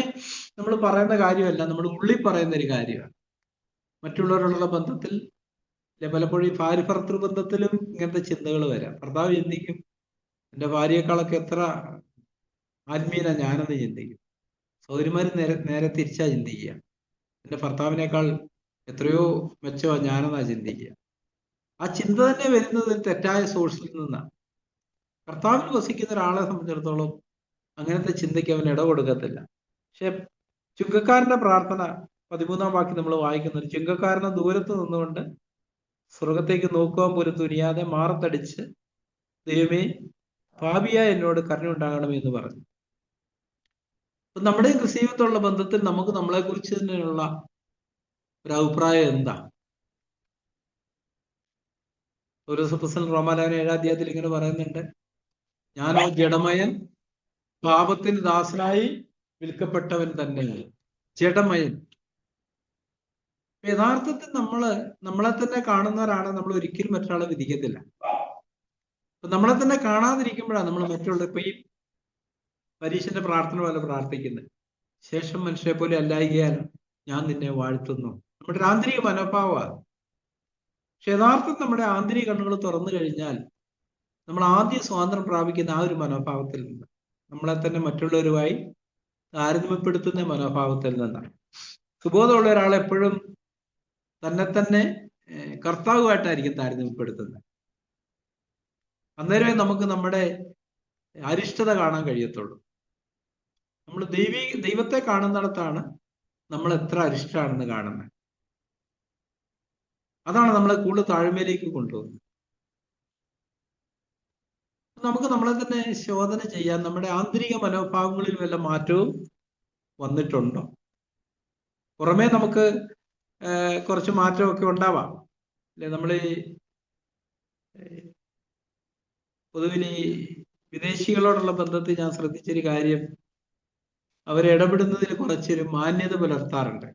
Speaker 1: നമ്മൾ പറയുന്ന കാര്യമല്ല, നമ്മൾ ഉള്ളിൽ പറയുന്ന ഒരു കാര്യമാണ്. മറ്റുള്ളവരോടുള്ള ബന്ധത്തിൽ പലപ്പോഴും ഈ ഭാര്യ ഭർത്തൃ ബന്ധത്തിലും ഇങ്ങനത്തെ ചിന്തകൾ വരാം. ഭർത്താവ് ചിന്തിക്കും, എൻ്റെ ഭാര്യയെക്കാളൊക്കെ എത്ര ആത്മീയന ഞാനെന്ന് ചിന്തിക്കും. സഹോദരിമാർ നേരെ തിരിച്ചാ ചിന്തിക്കുക, എൻ്റെ ഭർത്താവിനേക്കാൾ എത്രയോ മെച്ചമാ ഞാനെന്നാ ചിന്തിക്കുക. ആ ചിന്ത തന്നെ വരുന്നത് തെറ്റായ സോഴ്സിൽ നിന്നാണ്. കർത്താവിൽ വസിക്കുന്ന ഒരാളെ സംബന്ധിച്ചിടത്തോളം അങ്ങനത്തെ ചിന്തയ്ക്ക് അവൻ ഇട കൊടുക്കത്തില്ല. പക്ഷെ ചുങ്കക്കാരന്റെ പ്രാർത്ഥന 13-ാം വാക്യം നമ്മൾ വായിക്കുന്നത്, ചുങ്കക്കാരനെ ദൂരത്ത് നിന്നുകൊണ്ട് സ്വർഗത്തേക്ക് നോക്കുവാൻ പോലും തുനിയാതെ മാറത്തടിച്ച്, ദൈവമേ, പാപിയായ എന്നോട് കരുണയുണ്ടാകണമേ എന്ന് പറഞ്ഞു. അപ്പൊ നമ്മുടെ ക്രിസ്തീയത്വമുള്ള ബന്ധത്തിൽ നമുക്ക് നമ്മളെ കുറിച്ച് തന്നെയുള്ള ഒരു അഭിപ്രായം എന്താ? ഒരു സുപ്പസൻ റോമാലേഖനം 7-ാം അധ്യായത്തിൽ ഇങ്ങനെ പറയുന്നുണ്ട്, ഞാനോ ജഡമയൻ, പാപത്തിന് ദാസനായി വിൽക്കപ്പെട്ടവൻ തന്നെ. ജഡമയൻ. യഥാർത്ഥത്തിൽ നമ്മളെ തന്നെ കാണുന്നവരാണ് നമ്മൾ ഒരിക്കലും മറ്റൊരാളെ വിധിക്കത്തില്ല. അപ്പൊ നമ്മളെ തന്നെ കാണാതിരിക്കുമ്പോഴാണ് നമ്മൾ മറ്റുള്ള, ഇപ്പൊ ഈ പരീക്ഷന്റെ പ്രാർത്ഥന പോലെ പ്രാർത്ഥിക്കുന്നത്, ശേഷം മനുഷ്യരെ പോലെ അല്ലായികയാൽ ഞാൻ നിന്നെ വാഴ്ത്തുന്നു. നമ്മുടെ ഒരു ആന്തരിക മനോഭാവമാണ്. പക്ഷെ യഥാർത്ഥം നമ്മുടെ ആന്തരിക കണ്ണുകൾ തുറന്നു കഴിഞ്ഞാൽ നമ്മൾ ആദ്യം സ്വാതന്ത്ര്യം പ്രാപിക്കുന്ന ആ ഒരു മനോഭാവത്തിൽ നിന്ന്, നമ്മളെ തന്നെ മറ്റുള്ളവരുമായി താരതമ്യപ്പെടുത്തുന്ന മനോഭാവത്തിൽ നിന്നാണ്. സുബോധമുള്ള ഒരാൾ എപ്പോഴും തന്നെ കർത്താവുമായിട്ടായിരിക്കും താരതമ്യപ്പെടുത്തുന്നത്. അന്നേരമേ നമുക്ക് നമ്മുടെ അരിഷ്ടത കാണാൻ കഴിയത്തുള്ളൂ. നമ്മൾ ദൈവത്തെ കാണുന്നിടത്താണ് നമ്മൾ എത്ര അരിഷ്ടാണെന്ന് കാണുന്നത്. അതാണ് നമ്മളെ കൂടുതൽ താഴ്മയിലേക്ക് കൊണ്ടുപോകുന്നത്. നമുക്ക് നമ്മളെ തന്നെ ശോധന ചെയ്യാൻ, നമ്മുടെ ആന്തരിക മനോഭാവങ്ങളിൽ വല്ല മാറ്റവും വന്നിട്ടുണ്ടോ? പുറമേ നമുക്ക് കുറച്ച് മാറ്റമൊക്കെ ഉണ്ടാവാം, അല്ലെ? നമ്മൾ പൊതുവിൽ ഈ വിദേശികളോടുള്ള ബന്ധത്തിൽ ഞാൻ ശ്രദ്ധിച്ചൊരു കാര്യം, അവരിടപെടുന്നതിൽ കുറച്ചൊരു മാന്യത പുലർത്താറുണ്ട്.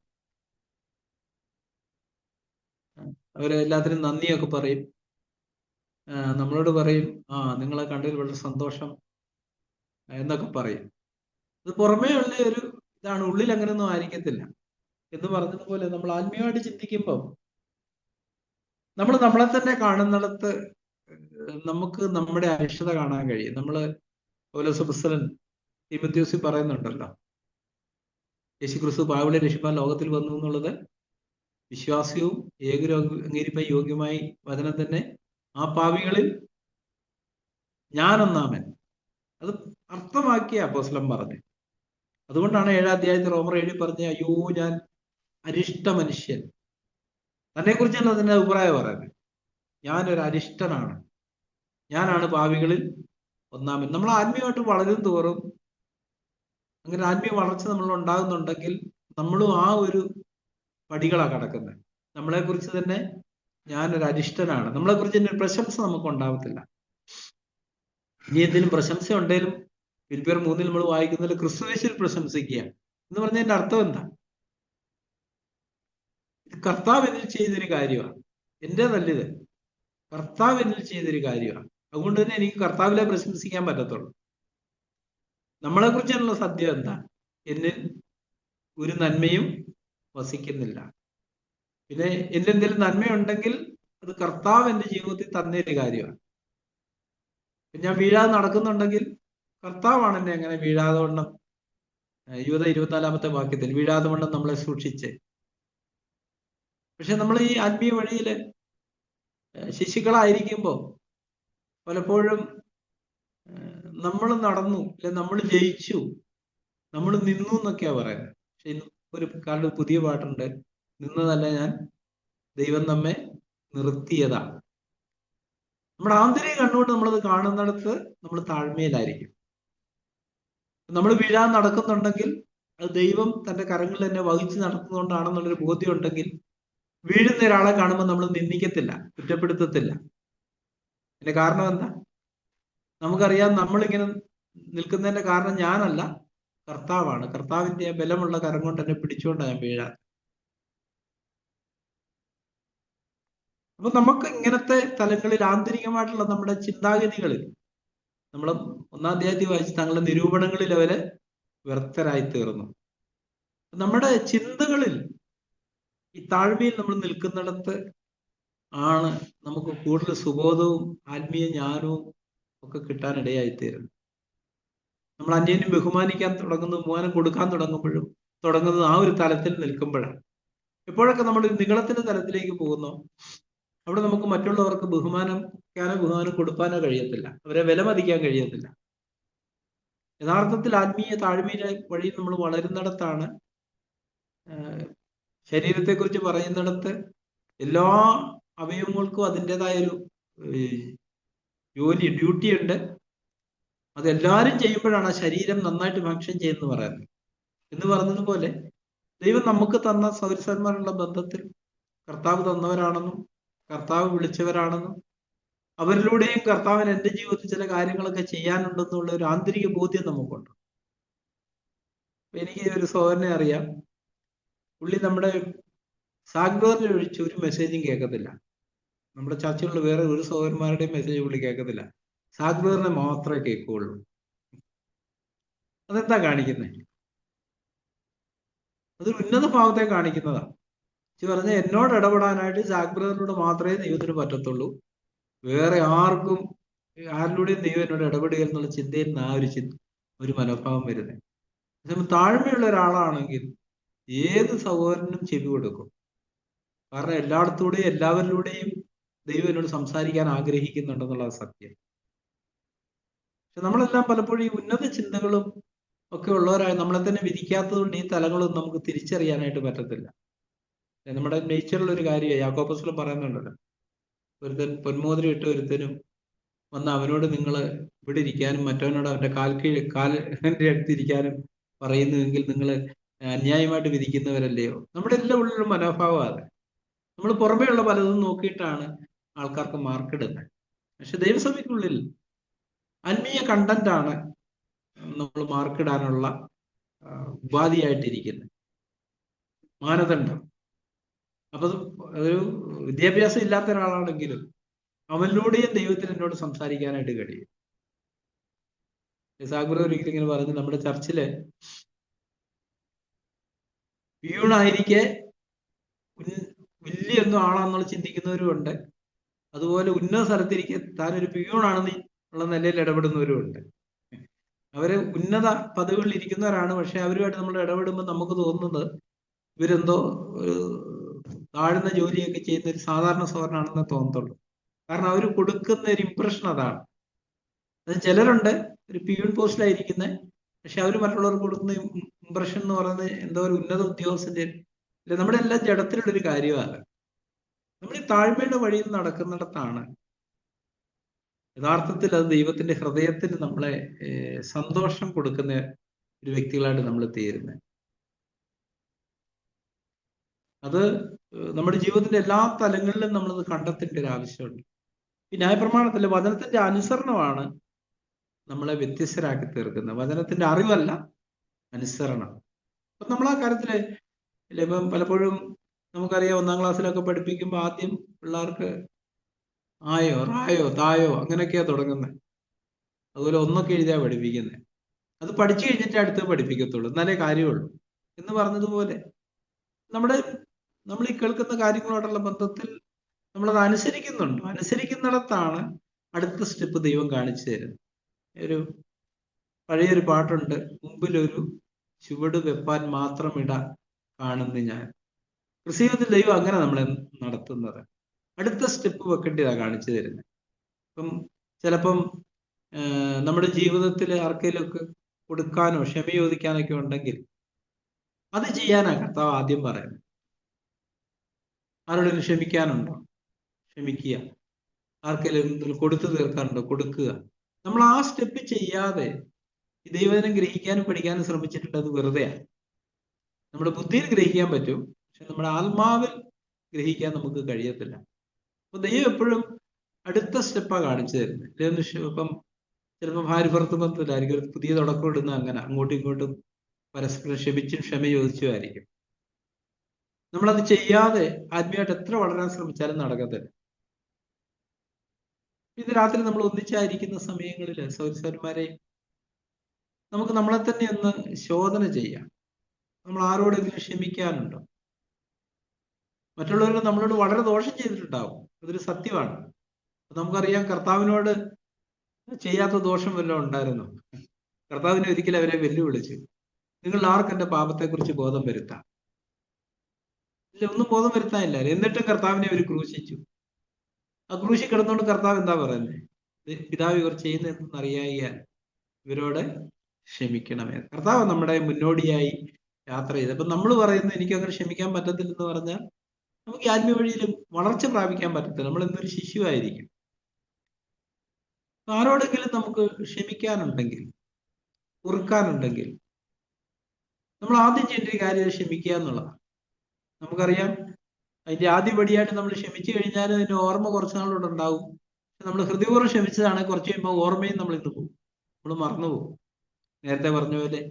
Speaker 1: അവരെല്ലാത്തിനും നന്ദിയൊക്കെ പറയും, നമ്മളോട് പറയും, നിങ്ങളെ കണ്ടതിൽ വളരെ സന്തോഷം, എന്നൊക്കെ പറയും. അത് പുറമേ ഉള്ള ഒരു ഇതാണ്, ഉള്ളിൽ അങ്ങനെയൊന്നും ആയിരിക്കത്തില്ല. എന്ന് പറഞ്ഞതുപോലെ നമ്മൾ ആത്മീയമായിട്ട് ചിന്തിക്കുമ്പോൾ നമ്മൾ നമ്മളെ തന്നെ കാണുന്നിടത്ത് നമുക്ക് നമ്മുടെ അരിഷ്ടത കാണാൻ കഴിയും. നമ്മള് പൗലോസ് അപ്പോസ്തലൻ തീമോഥെയോസിൽ പറയുന്നുണ്ടല്ലോ, യേശുക്രിസ്തു പാപികളെ രക്ഷിപ്പാൻ ലോകത്തിൽ വന്നു എന്നുള്ളത് വിശ്വാസ്യവും അംഗീകരിപ്പാൻ യോഗ്യമായി വചനം തന്നെ, ആ പാപികളിൽ ഞാനൊന്നാമൻ. അത് അർത്ഥമാക്കിയ അപ്പോസ്തലൻ പറഞ്ഞു. അതുകൊണ്ടാണ് 7-ാം അധ്യായത്തിൽ റോമർ 7 പറഞ്ഞ, അയ്യോ ഞാൻ അരിഷ്ട മനുഷ്യൻ. തന്നെ കുറിച്ചല്ല അതിന്റെ അഭിപ്രായം പറയുന്നത്, ഞാനൊരു അരിഷ്ടനാണ്, ഞാനാണ് പാപികളിൽ ഒന്നാമൻ. നമ്മൾ ആത്മീയമായിട്ട് വളരും തോറും, അങ്ങനെ ആത്മീയ വളർച്ച നമ്മൾ ഉണ്ടാകുന്നുണ്ടെങ്കിൽ നമ്മളും ആ ഒരു പടികളാണ് കടക്കുന്നത്. നമ്മളെ കുറിച്ച് തന്നെ ഞാനൊരു അരിഷ്ടനാണ്, നമ്മളെ കുറിച്ച് തന്നെ ഒരു പ്രശംസ നമുക്ക് ഉണ്ടാവത്തില്ല. ഇനി എന്തെങ്കിലും പ്രശംസ ഉണ്ടെങ്കിലും ഫിലിപ്പിയർ 3 നമ്മൾ വായിക്കുന്നതിൽ ക്രിസ്തുയേശുവിൽ പ്രശംസിക്കുക എന്ന് പറഞ്ഞതിന്റെ അർത്ഥം എന്താ? കർത്താവ് എന്നിൽ ചെയ്തൊരു കാര്യമാണ്, എന്റേതല്ലിത്, കർത്താവ് എന്നിൽ ചെയ്തൊരു കാര്യമാണ്. അതുകൊണ്ട് തന്നെ എനിക്ക് കർത്താവിലെ പ്രശംസിക്കാൻ പറ്റത്തുള്ളൂ. നമ്മളെ കുറിച്ചുള്ള സത്യം എന്താ? എന്നിൽ ഒരു നന്മയും വസിക്കുന്നില്ല. പിന്നെ എന്തെങ്കിലും നന്മയുണ്ടെങ്കിൽ അത് കർത്താവ് എന്റെ ജീവിതത്തിൽ തന്നൊരു കാര്യമാണ്. ഞാൻ വീഴാതെ നടക്കുന്നുണ്ടെങ്കിൽ കർത്താവാണ് എന്നെ അങ്ങനെ വീഴാതെ വണ്ണം, 24-ാമത്തെ വാക്യത്തിൽ വീഴാതെ വണ്ണം നമ്മളെ സൂക്ഷിച്ച്. പക്ഷെ നമ്മൾ ഈ ആത്മീയ വഴിയില് ശിശുക്കളായിരിക്കുമ്പോൾ പലപ്പോഴും നമ്മൾ നടന്നു, അല്ലെ നമ്മൾ ജയിച്ചു, നമ്മൾ നിന്നു എന്നൊക്കെയാ പറയുന്നത്. പക്ഷെ ഇന്ന് ഒരു കാലത്ത് പുതിയ പാട്ടുണ്ട്, നിന്നതല്ല ഞാൻ, ദൈവം നമ്മെ നിർത്തിയതാണ്. നമ്മുടെ ആന്തരിക കണ്ണുകൊണ്ട് നമ്മളത് കാണുന്നിടത്ത് നമ്മൾ താഴ്മയിലായിരിക്കും. നമ്മൾ വീഴാൻ നടക്കുന്നുണ്ടെങ്കിൽ അത് ദൈവം തന്റെ കരങ്ങളിൽ തന്നെ വഹിച്ച് നടത്തുന്നതുകൊണ്ടാണെന്നുള്ളൊരു ബോധ്യം ഉണ്ടെങ്കിൽ വീഴുന്ന ഒരാളെ കാണുമ്പോൾ നമ്മൾ നിന്ദിക്കത്തില്ല, കുറ്റപ്പെടുത്തത്തില്ല. അതിന്റെ കാരണം എന്താ? നമുക്കറിയാം നമ്മളിങ്ങനെ നിൽക്കുന്നതിന്റെ കാരണം ഞാനല്ല, കർത്താവാണ്. കർത്താവിന്റെ ബലമുള്ള കരം കൊണ്ട് എന്നെ പിടിച്ചുകൊണ്ടാണ് ഞാൻ വീഴാൻ. അപ്പൊ നമുക്ക് ഇങ്ങനത്തെ തലങ്ങളിൽ ആന്തരികമായിട്ടുള്ള നമ്മുടെ ചിന്താഗതികളിൽ, നമ്മൾ 1-ാം അധ്യായത്തിൽ വായിച്ച് തങ്ങളുടെ നിരൂപണങ്ങളിൽ അവര് വ്യർത്ഥരായി തീർന്നു. നമ്മുടെ ചിന്തകളിൽ ഈ താഴ്മയിൽ നമ്മൾ നിൽക്കുന്നിടത്ത് ആണ് നമുക്ക് കൂടുതൽ സുബോധവും ആത്മീയ ജ്ഞാനവും ഒക്കെ കിട്ടാനിടയായിത്തീരുന്നു. നമ്മൾ അന്യനും ബഹുമാനിക്കാൻ തുടങ്ങുന്നത്, ബഹുമാനം കൊടുക്കാൻ തുടങ്ങുന്നത് ആ ഒരു തലത്തിൽ നിൽക്കുമ്പോഴാണ്. എപ്പോഴൊക്കെ നമ്മൾ നിഗളത്തിന്റെ തലത്തിലേക്ക് പോകുന്നോ അവിടെ നമുക്ക് മറ്റുള്ളവർക്ക് ബഹുമാനം കൊടുക്കാനോ കഴിയത്തില്ല, അവരെ വിലമതിക്കാൻ കഴിയത്തില്ല. യഥാർത്ഥത്തിൽ ആത്മീയ താഴ്മയിലെ വഴി നമ്മൾ വളരുന്നിടത്താണ് ശരീരത്തെക്കുറിച്ച് പറയുന്നിടത്ത് എല്ലാ അവയവങ്ങൾക്കും അതിൻ്റെതായൊരു ഡ്യൂട്ടി ഉണ്ട്. അതെല്ലാവരും ചെയ്യുമ്പോഴാണ് ആ ശരീരം നന്നായിട്ട് ഫങ്ഷൻ ചെയ്യുന്നത് പറയുന്നത്. എന്ന് പറഞ്ഞതുപോലെ ദൈവം നമുക്ക് തന്ന സൗരസന്മാരുള്ള ബന്ധത്തിൽ കർത്താവ് തന്നവരാണെന്നും കർത്താവ് വിളിച്ചവരാണെന്നും അവരിലൂടെയും കർത്താവിന് എൻ്റെ ജീവിതത്തിൽ ചില കാര്യങ്ങളൊക്കെ ചെയ്യാനുണ്ടെന്നുള്ള ഒരു ആന്തരിക ബോധ്യം നമുക്കുണ്ട്. എനിക്ക് ഒരു സഹോദരനെ അറിയാം, പുള്ളി നമ്മുടെ സാഗ്ബറിനെ ഒഴിച്ച് ഒരു മെസ്സേജും കേൾക്കത്തില്ല. നമ്മുടെ ചർച്ചകളിൽ വേറെ ഒരു സഹോദരന്മാരുടെയും മെസ്സേജ് പുള്ളി കേൾക്കത്തില്ല, സാഗ്ബറിനെ മാത്രമേ കേൾക്കുകയുള്ളൂ. അതെന്താ കാണിക്കുന്നത്? അതൊരു ഉന്നത ഭാവത്തെ കാണിക്കുന്നതാണ്. പറഞ്ഞ എന്നോട് ഇടപെടാനായിട്ട് സാഗ്ബറിനോട് മാത്രമേ ദൈവത്തിന് പറ്റത്തുള്ളൂ, വേറെ ആർക്കും ആരിലൂടെയും ദൈവം എന്നോട് ഇടപെടുക എന്നുള്ള ചിന്തയിൽ നിന്ന് ആ ഒരു മനോഭാവം വരുന്നത്. താഴ്മയുള്ള ഒരാളാണെങ്കിൽ ഏത് സഹോദരനും ചെവി കൊടുക്കും. കാരണം എല്ലായിടത്തൂടെയും എല്ലാവരിലൂടെയും ദൈവം എന്നോട് സംസാരിക്കാൻ ആഗ്രഹിക്കുന്നുണ്ടെന്നുള്ളത് സത്യം. പക്ഷെ നമ്മളെല്ലാം പലപ്പോഴും ഈ ഉന്നത ചിന്തകളും ഒക്കെ ഉള്ളവരായി നമ്മളെ തന്നെ വിധിക്കാത്തത് കൊണ്ട് ഈ തലങ്ങളൊന്നും നമുക്ക് തിരിച്ചറിയാനായിട്ട് പറ്റത്തില്ല. നമ്മുടെ നേച്ചറിലൊരു കാര്യമാണ്, യാക്കോബ് അപ്പോസ്തലൻ പറയുന്നുണ്ടല്ലോ, ഒരുത്തൻ പൊന്മോതിരം ഇട്ട് ഒരുത്തനും വന്ന് അവനോട് നിങ്ങൾ ഇവിടെ ഇരിക്കാനും മറ്റവനോട് അവന്റെ കാലിന്റെ അടുത്തിരിക്കാനും പറയുന്നുവെങ്കിൽ നിങ്ങൾ അന്യായമായിട്ട് വിധിക്കുന്നവരല്ലയോ. നമ്മുടെ എല്ലാം ഉള്ളിലുള്ള മനോഭാവമാണ്. നമ്മൾ പുറമേ ഉള്ള പലതും നോക്കിയിട്ടാണ് ആൾക്കാർക്ക് മാർക്കിടുന്നത്. പക്ഷെ ദൈവസഭയ്ക്കുള്ളിൽ ആത്മീയ കണ്ടന്റാണ് നമ്മൾ മാർക്കിടാനുള്ള ഉപാധിയായിട്ടിരിക്കുന്നത്, മാനദണ്ഡം. അപ്പൊ ഒരു വിദ്യാഭ്യാസം ഇല്ലാത്ത ഒരാളാണെങ്കിലും അവനിലൂടെയും ദൈവത്തിന് എന്നോട് സംസാരിക്കാനായിട്ട് കഴിയും. സാഗുരു ഒരിക്കലും ഇങ്ങനെ പറഞ്ഞു, നമ്മുടെ ചർച്ചില് പിയൂണായിരിക്കെ വലിയൊന്നും ആളാന്നുള്ള ചിന്തിക്കുന്നവരും ഉണ്ട്. അതുപോലെ ഉന്നത സ്ഥലത്തിരിക്കെ താനൊരു പിയൂണാണെന്ന് ഉള്ള നിലയിൽ ഇടപെടുന്നവരും ഉണ്ട്. അവര് ഉന്നത പദവികളിൽ ഇരിക്കുന്നവരാണ്. പക്ഷെ അവരുമായിട്ട് നമ്മൾ ഇടപെടുമ്പോൾ നമുക്ക് തോന്നുന്നത് ഇവരെന്തോ താഴ്ന്ന ജോലിയൊക്കെ ചെയ്യുന്ന ഒരു സാധാരണ സൗരനാണെന്ന് തോന്നത്തുള്ളൂ. കാരണം അവർ കൊടുക്കുന്ന ഒരു ഇംപ്രഷൻ അതാണ്. അത് ചിലരുണ്ട് ഒരു പിയൂൺ പോസ്റ്റിലായിരിക്കുന്നത്, പക്ഷെ അവർ മറ്റുള്ളവർക്ക് കൊടുക്കുന്ന ഇംപ്രഷൻ എന്ന് പറയുന്നത് എന്തോ ഒരു ഉന്നത ഉദ്യോഗസ്ഥന്റെ. നമ്മുടെ എല്ലാം ജഡത്തിലുള്ളൊരു കാര്യമാണ്. നമ്മൾ ഈ താഴ്മയുടെ വഴിയിൽ നടക്കുന്നിടത്താണ് യഥാർത്ഥത്തിൽ അത് ദൈവത്തിന്റെ ഹൃദയത്തിന് നമ്മളെ സന്തോഷം കൊടുക്കുന്ന ഒരു വ്യക്തികളായിട്ട് നമ്മൾ തീരുന്നത്. അത് നമ്മുടെ ജീവിതത്തിന്റെ എല്ലാ തലങ്ങളിലും നമ്മളത് കണ്ടെത്തേണ്ട ഒരു ആവശ്യമുണ്ട്. ഈ ന്യായപ്രമാണത്തിലെ വചനത്തിന്റെ അനുസരണമാണ് നമ്മളെ വ്യത്യസ്തരാക്കി തീർക്കുന്നത്. വചനത്തിന്റെ അറിവല്ല, അനുസരണം. അപ്പൊ നമ്മൾ ആ കാര്യത്തില് ഇപ്പം പലപ്പോഴും നമുക്കറിയാം, 1-ാം ക്ലാസ്സിലൊക്കെ പഠിപ്പിക്കുമ്പോൾ ആദ്യം പിള്ളേർക്ക് ആയോ റായോ തായോ അങ്ങനെയൊക്കെയാ തുടങ്ങുന്നത്. അതുപോലെ ഒന്നൊക്കെ എഴുതിയാ പഠിപ്പിക്കുന്നത്. അത് പഠിച്ചു കഴിഞ്ഞിട്ട് അടുത്ത് പഠിപ്പിക്കത്തുള്ളൂ, എന്നാലേ കാര്യമുള്ളൂ എന്ന് പറഞ്ഞതുപോലെ നമ്മൾ ഈ കേൾക്കുന്ന കാര്യങ്ങളോടുള്ള ബന്ധത്തിൽ നമ്മളത് അനുസരിക്കുന്നുണ്ടോ? അനുസരിക്കുന്നിടത്താണ് അടുത്ത സ്റ്റെപ്പ് ദൈവം കാണിച്ചു തരുന്നത്. ഒരു പഴയൊരു പാട്ടുണ്ട്, മുമ്പിലൊരു ചുവട് വെപ്പാൻ മാത്രം ഇട കാണുന്നു ഞാൻ. ക്രിസ്തീയത്തിൽ ദൈവം അങ്ങനെ നമ്മളെ നടത്തുന്നത്. അടുത്ത സ്റ്റെപ്പ് വെക്കേണ്ടതാ കാണിച്ചു തരുന്നത്. ഇപ്പം ചിലപ്പം നമ്മുടെ ജീവിതത്തിൽ ആർക്കെങ്കിലുമൊക്കെ കൊടുക്കാനോ ക്ഷമ ചോദിക്കാനൊക്കെ ഉണ്ടെങ്കിൽ അത് ചെയ്യാനാ കർത്താവ് ആദ്യം പറയുന്നത്. ആരോടെങ്കിലും ക്ഷമിക്കാനുണ്ടോ? ക്ഷമിക്കുക. ആർക്കെങ്കിലും കൊടുത്തു തീർക്കാനുണ്ടോ? കൊടുക്കുക. നമ്മൾ ആ സ്റ്റെപ്പ് ചെയ്യാതെ ഈ ദൈവജനം ഗ്രഹിക്കാനും പഠിക്കാനും ശ്രമിച്ചിട്ടുണ്ട്, അത് വെറുതെയാണ്. നമ്മുടെ ബുദ്ധിയിൽ ഗ്രഹിക്കാൻ പറ്റും, പക്ഷെ നമ്മുടെ ആത്മാവിൽ ഗ്രഹിക്കാൻ നമുക്ക് കഴിയത്തില്ല. അപ്പൊ ദൈവം എപ്പോഴും അടുത്ത സ്റ്റെപ്പാണ് കാണിച്ചു തരുന്നത്. ഇപ്പം ചിലപ്പോൾ ഭാര്യ ഭർത്തൃ ബന്ധത്തിലായിരിക്കും ഒരു പുതിയ തുടക്കം ഇടുന്ന, അങ്ങനെ അങ്ങോട്ടും ഇങ്ങോട്ടും പരസ്പരം ക്ഷമിച്ചും ക്ഷമ ചോദിച്ചുമായിരിക്കും. നമ്മളത് ചെയ്യാതെ ആത്മീയമായിട്ട് എത്ര വളരാൻ ശ്രമിച്ചാലും നടക്കത്തില്ല. ഇത് രാത്രി നമ്മൾ ഒന്നിച്ചായിരിക്കുന്ന സമയങ്ങളിൽ സഹോദരന്മാരെ, നമുക്ക് നമ്മളെ തന്നെ ഒന്ന് ശോധന ചെയ്യാം. നമ്മൾ ആരോടെങ്കിലും ക്ഷമിക്കാനുണ്ടോ? മറ്റുള്ളവർ നമ്മളോട് വളരെ ദോഷം ചെയ്തിട്ടുണ്ടാവും, അതൊരു സത്യമാണ്. നമുക്കറിയാം, കർത്താവിനോട് ചെയ്യാത്ത ദോഷം വല്ലതും ഉണ്ടായിരുന്നു? കർത്താവിനെ ഒരിക്കലും അവരെ വെല്ലുവിളിച്ചു, നിങ്ങൾ ആർക്ക് എന്റെ പാപത്തെക്കുറിച്ച് ബോധം വരുത്താം? ഇല്ല, ഒന്നും ബോധം വരുത്താനില്ല. എന്നിട്ടും കർത്താവിനെ അവർ ക്രൂശിച്ചു. ആ ക്രൂശി കിടന്നുകൊണ്ട് കർത്താവ് എന്താ പറയുന്നത്? പിതാവ് ഇവർ ചെയ്യുന്നതെന്ന് അറിയാൻ ഇവരോട് ക്ഷമിക്കണമേ. കർത്താവ് നമ്മുടെ മുന്നോടിയായി യാത്ര ചെയ്ത്. അപ്പൊ നമ്മൾ പറയുന്നത് എനിക്ക് അങ്ങനെ ക്ഷമിക്കാൻ പറ്റത്തില്ലെന്ന് പറഞ്ഞാൽ നമുക്ക് ആത്മീയ വഴിയിൽ വളർച്ച പ്രാപിക്കാൻ പറ്റത്തില്ല. നമ്മൾ എന്തൊരു ശിശുവായിരിക്കും. ആരോടെങ്കിലും നമുക്ക് ക്ഷമിക്കാനുണ്ടെങ്കിൽ, പൊറുക്കാനുണ്ടെങ്കിൽ, നമ്മൾ ആദ്യം ചെയ്യേണ്ട ഒരു കാര്യം ക്ഷമിക്കുക എന്നുള്ളതാണ്. നമുക്കറിയാം, അതിന്റെ ആദ്യപടിയായിട്ട് നമ്മൾ ക്ഷമിച്ചു കഴിഞ്ഞാൽ അതിന്റെ ഓർമ്മ കുറച്ച് നാളോടെ ഉണ്ടാവും. നമ്മൾ ഹൃദയപൂർവ്വം ക്ഷമിച്ചതാണ്, കുറച്ച് കഴിയുമ്പോൾ ഓർമ്മയും നമ്മൾ ഇന്ന് പോകും, നമ്മൾ മറന്നുപോകും. നേരത്തെ പറഞ്ഞ പോലെ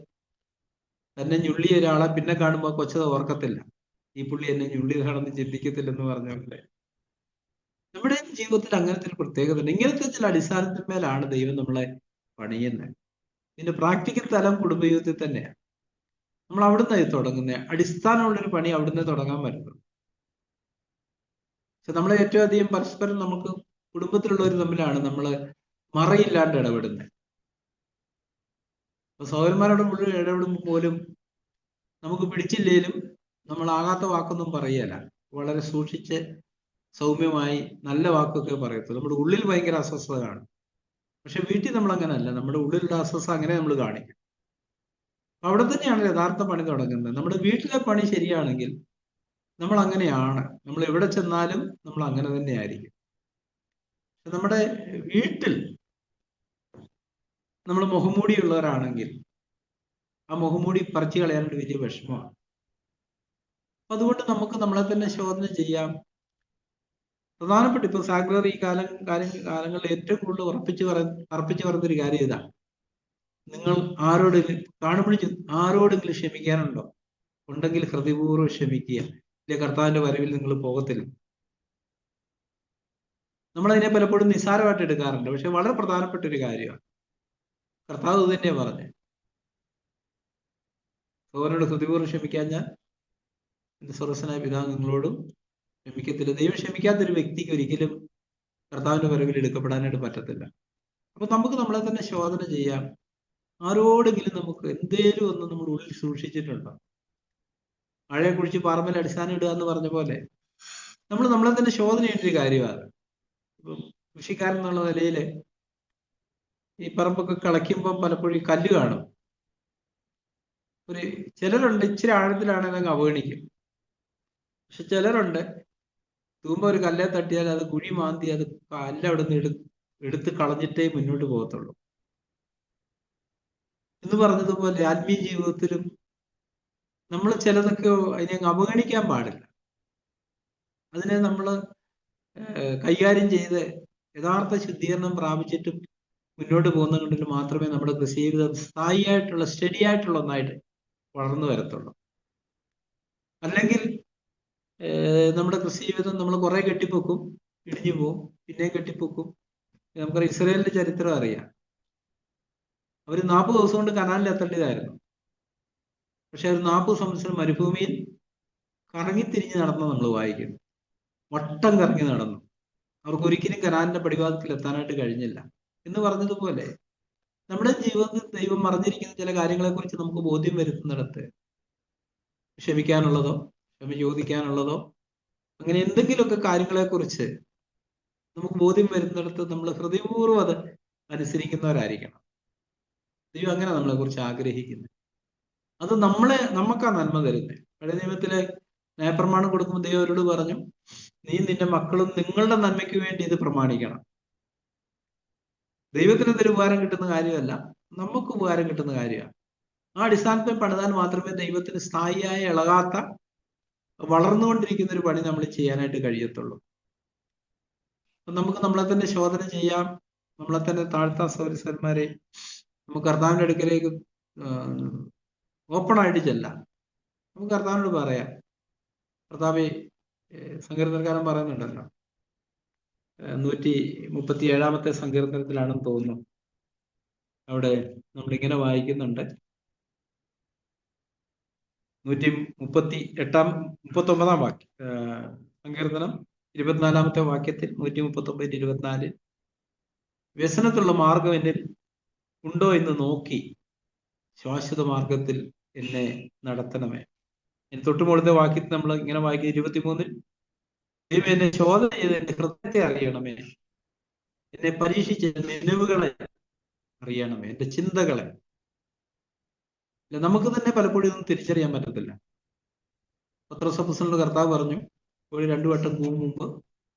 Speaker 1: തന്നെ ഞുള്ളിയ ഒരാളെ പിന്നെ കാണുമ്പോൾ കൊച്ചത് ഓർക്കത്തില്ല, ഈ പുള്ളി എന്നെ ഞുള്ളിയതാണെന്ന് ചിന്തിക്കത്തില്ലെന്ന് പറഞ്ഞ പോലെ നമ്മുടെ ജീവിതത്തിൽ അങ്ങനത്തെ ഒരു പ്രത്യേകത ഉണ്ട്. ഇങ്ങനത്തെ ചില അടിസ്ഥാനത്തിന്മേലാണ് ദൈവം നമ്മളെ പണിയുന്നത്. ഇതിന്റെ പ്രാക്ടിക്കൽ തലം കുടുംബജീവിതത്തിൽ തന്നെയാണ്. നമ്മൾ അവിടുന്ന് തുടങ്ങുന്നത്. അടിസ്ഥാനമുള്ളൊരു പണി അവിടുന്ന് തുടങ്ങാൻ പറ്റും. പക്ഷെ നമ്മളെ ഏറ്റവും അധികം പരസ്പരം നമുക്ക് കുടുംബത്തിലുള്ളവർ തമ്മിലാണ് നമ്മൾ മറയില്ലാണ്ട് ഇടപെടുന്നത്. അപ്പൊ സഹോദരന്മാരോട് മുഴുവൻ ഇടപെടുമ്പോൾ പോലും നമുക്ക് പിടിച്ചില്ലേലും നമ്മളാകാത്ത വാക്കൊന്നും പറയല. വളരെ സൂക്ഷിച്ച് സൗമ്യമായി നല്ല വാക്കൊക്കെ പറയത്തുള്ളൂ. നമ്മുടെ ഉള്ളിൽ ഭയങ്കര അസ്വസ്ഥത കാണും. പക്ഷെ വീട്ടിൽ നമ്മൾ അങ്ങനെയല്ല. നമ്മുടെ ഉള്ളിലുള്ള അസ്വസ്ഥത അങ്ങനെ നമ്മൾ കാണിക്കും. അവിടെ തന്നെയാണ് യഥാർത്ഥ പണി തുടങ്ങുന്നത്. നമ്മുടെ വീട്ടിലെ പണി ശരിയാണെങ്കിൽ നമ്മൾ അങ്ങനെയാണ്. നമ്മൾ എവിടെ ചെന്നാലും നമ്മൾ അങ്ങനെ തന്നെ ആയിരിക്കും. നമ്മുടെ വീട്ടിൽ നമ്മൾ മുഖംമൂടിയുള്ളവരാണെങ്കിൽ ആ മുഖംമൂടി പറിച്ചു കളയാനൊരു വലിയ വിഷമമാണ്. അതുകൊണ്ട് നമുക്ക് നമ്മളെ തന്നെ ശോധന ചെയ്യാം. പ്രധാനപ്പെട്ട ഇപ്പൊ സാഗ്രർ ഈ കാലങ്ങളിൽ ഏറ്റവും കൂടുതൽ ഉറപ്പിച്ചു പറഞ്ഞൊരു കാര്യം ഇതാ: നിങ്ങൾ ആരോടെങ്കിലും ക്ഷമിക്കാനുണ്ടോ? ഉണ്ടെങ്കിൽ ഹൃദയപൂർവ്വം ക്ഷമിക്കുക, ഇല്ലേ കർത്താവിന്റെ വരവിൽ നിങ്ങൾ പോകത്തില്ല. നമ്മളതിനെ പലപ്പോഴും നിസ്സാരമായിട്ട് എടുക്കാറുണ്ട്, പക്ഷെ വളരെ പ്രധാനപ്പെട്ട ഒരു കാര്യമാണ്. കർത്താവ് ഇത് തന്നെയാ പറഞ്ഞത്. സഹോദരനോട് ഹൃദയപൂർവ്വം ക്ഷമിക്കാൻ ഞാൻ എന്റെ സ്വർഗസ്വനായ പിതാവ് നിങ്ങളോടും ക്ഷമിക്കത്തില്ല. ദൈവം ക്ഷമിക്കാത്തൊരു വ്യക്തിക്ക് ഒരിക്കലും കർത്താവിന്റെ വരവിൽ എടുക്കപ്പെടാനായിട്ട് പറ്റത്തില്ല. അപ്പൊ നമുക്ക് നമ്മളെ തന്നെ ശോധന ചെയ്യാം. ആരോടെങ്കിലും നമുക്ക് എന്തേലും ഒന്ന് നമ്മുടെ ഉള്ളിൽ സൂക്ഷിച്ചിട്ടുണ്ടോ? മഴയെ കുറിച്ച് പാറമേൽ അടിസ്ഥാനം ഇടുക എന്ന് പറഞ്ഞ പോലെ നമ്മൾ നമ്മളെ തന്നെ ശോധന ചെയ്യേണ്ട ഒരു കാര്യമാണ്. ഇപ്പം കൃഷിക്കാരൻ എന്നുള്ള നിലയിൽ ഈ പറമ്പൊക്കെ കളയ്ക്കുമ്പോൾ പലപ്പോഴും ഈ കല്ല് കാണും. ചിലരുണ്ട് ഇച്ചിരി ആഴത്തിലാണെങ്കിൽ അവഗണിക്കും. പക്ഷെ ചിലരുണ്ട് തൂമ്പോ ഒരു കല്ലെ തട്ടിയാൽ അത് കുഴി മാന്തി അത് കല്ല് അവിടെ നിന്ന് എടുത്ത് കളഞ്ഞിട്ടേ മുന്നോട്ട് പോകത്തുള്ളൂ എന്ന് പറഞ്ഞതുപോലെ ആത്മീയ ജീവിതത്തിലും നമ്മൾ ചിലതൊക്കെ അതിനെ അവഗണിക്കാൻ പാടില്ല. അതിനെ നമ്മൾ കൈകാര്യം ചെയ്ത് യഥാർത്ഥ ശുദ്ധീകരണം പ്രാപിച്ചിട്ടും മുന്നോട്ട് പോകുന്നതുകൊണ്ടിൽ മാത്രമേ നമ്മുടെ കൃഷിജീവിതം സ്ഥായിയായിട്ടുള്ള സ്റ്റഡി ആയിട്ടുള്ള ഒന്നായിട്ട് വളർന്നു വരത്തുള്ളൂ. അല്ലെങ്കിൽ നമ്മുടെ കൃഷി ജീവിതം നമ്മൾ കുറെ കെട്ടിപ്പൊക്കും, ഇടിഞ്ഞു പോവും, പിന്നെയും കെട്ടിപ്പൊക്കും. നമുക്കറിയാം, ഇസ്രായേലിന്റെ ചരിത്രം അറിയാം. അവർ 40 ദിവസം കൊണ്ട് കനാലിൽ എത്തേണ്ടതായിരുന്നു. പക്ഷെ അവർ 40 സംവത്സരം മരുഭൂമിയിൽ കറങ്ങിത്തിരിഞ്ഞ് നടന്ന് നമ്മൾ വായിക്കുന്നു. വട്ടം കറങ്ങി നടന്നു. അവർക്ക് ഒരിക്കലും കനാലിന്റെ പടിവാദത്തിൽ എത്താനായിട്ട് കഴിഞ്ഞില്ല. എന്ന് പറഞ്ഞതുപോലെ നമ്മുടെ ജീവിതത്തിൽ ദൈവം മറഞ്ഞിരിക്കുന്ന ചില കാര്യങ്ങളെ കുറിച്ച് നമുക്ക് ബോധ്യം വരുത്തുന്നിടത്ത് ക്ഷമിക്കാനുള്ളതോ ക്ഷമ ചോദിക്കാനുള്ളതോ അങ്ങനെ എന്തെങ്കിലുമൊക്കെ കാര്യങ്ങളെ കുറിച്ച് നമുക്ക് ബോധ്യം വരുന്നിടത്ത് നമ്മൾ ഹൃദയപൂർവ്വം അത് അനുസരിക്കുന്നവരായിരിക്കണം. ദൈവം അങ്ങനെ നമ്മളെ കുറിച്ച് ആഗ്രഹിക്കുന്നത്. അത് നമുക്കാ നന്മ തരുന്നത്. പഴയ നിയമത്തിലെ ന്യായപ്രമാണം കൊടുക്കുമ്പോൾ ദൈവം അവരോട് പറഞ്ഞു, നീ നിന്റെ മക്കളും നിങ്ങളുടെ നന്മയ്ക്ക് വേണ്ടി ഇത് പ്രമാണിക്കണം. ദൈവത്തിന് ഇതൊരു ഉപകാരം കിട്ടുന്ന കാര്യമല്ല, നമുക്ക് ഉപകാരം കിട്ടുന്ന കാര്യമാണ്. ആ അടിസ്ഥാനത്തിൽ പണിതാൽ മാത്രമേ ദൈവത്തിന് സ്ഥായിയായ ഇളകാത്ത വളർന്നുകൊണ്ടിരിക്കുന്ന ഒരു പണി നമ്മൾ ചെയ്യാനായിട്ട് കഴിയത്തുള്ളൂ. അപ്പൊ നമുക്ക് നമ്മളെ തന്നെ ശോധന ചെയ്യാം, നമ്മളെ തന്നെ താഴ്ത്താൻ സഹോദരന്മാരെ. നമുക്ക് കർത്താവിന്റെ അടുക്കലേക്ക് ഓപ്പൺ ആയിട്ട് ചെല്ലാം. നമുക്ക് കർത്താവിനോട് പറയാം, കർത്താവേ, സങ്കീർത്തനക്കാരൻ പറയുന്നുണ്ടല്ലോ, 137 സങ്കീർത്തനത്തിലാണെന്ന് തോന്നുന്നു. അവിടെ നമ്മളിങ്ങനെ വായിക്കുന്നുണ്ട്, 139 വാക്യം, സങ്കീർത്തനം 24 വാക്യത്തിൽ 139-24, വ്യസനത്തിലുള്ള മാർഗം എന്നിൽ ഉണ്ടോ എന്ന് നോക്കി ശാശ്വത മാർഗത്തിൽ എന്നെ നടത്തണമേ. തൊട്ടുമുകളത്തെ വാക്യത്തിൽ നമ്മൾ ഇങ്ങനെ വായിക്കും, 23, ദൈവം എന്നെ ശോധന ചെയ്ത് എന്റെ ഹൃദയത്തെ അറിയണമേ, എന്നെ പരീക്ഷിച്ച് നിലവുകളെ അറിയണമേ, എന്റെ ചിന്തകളെ. നമുക്ക് തന്നെ പലപ്പോഴും ഇതൊന്നും തിരിച്ചറിയാൻ പറ്റത്തില്ല. പത്രോസ് അപ്പോസ്തലനോട് കർത്താവ് പറഞ്ഞു, ഒരു 2 വട്ടം കൂവും മുമ്പ്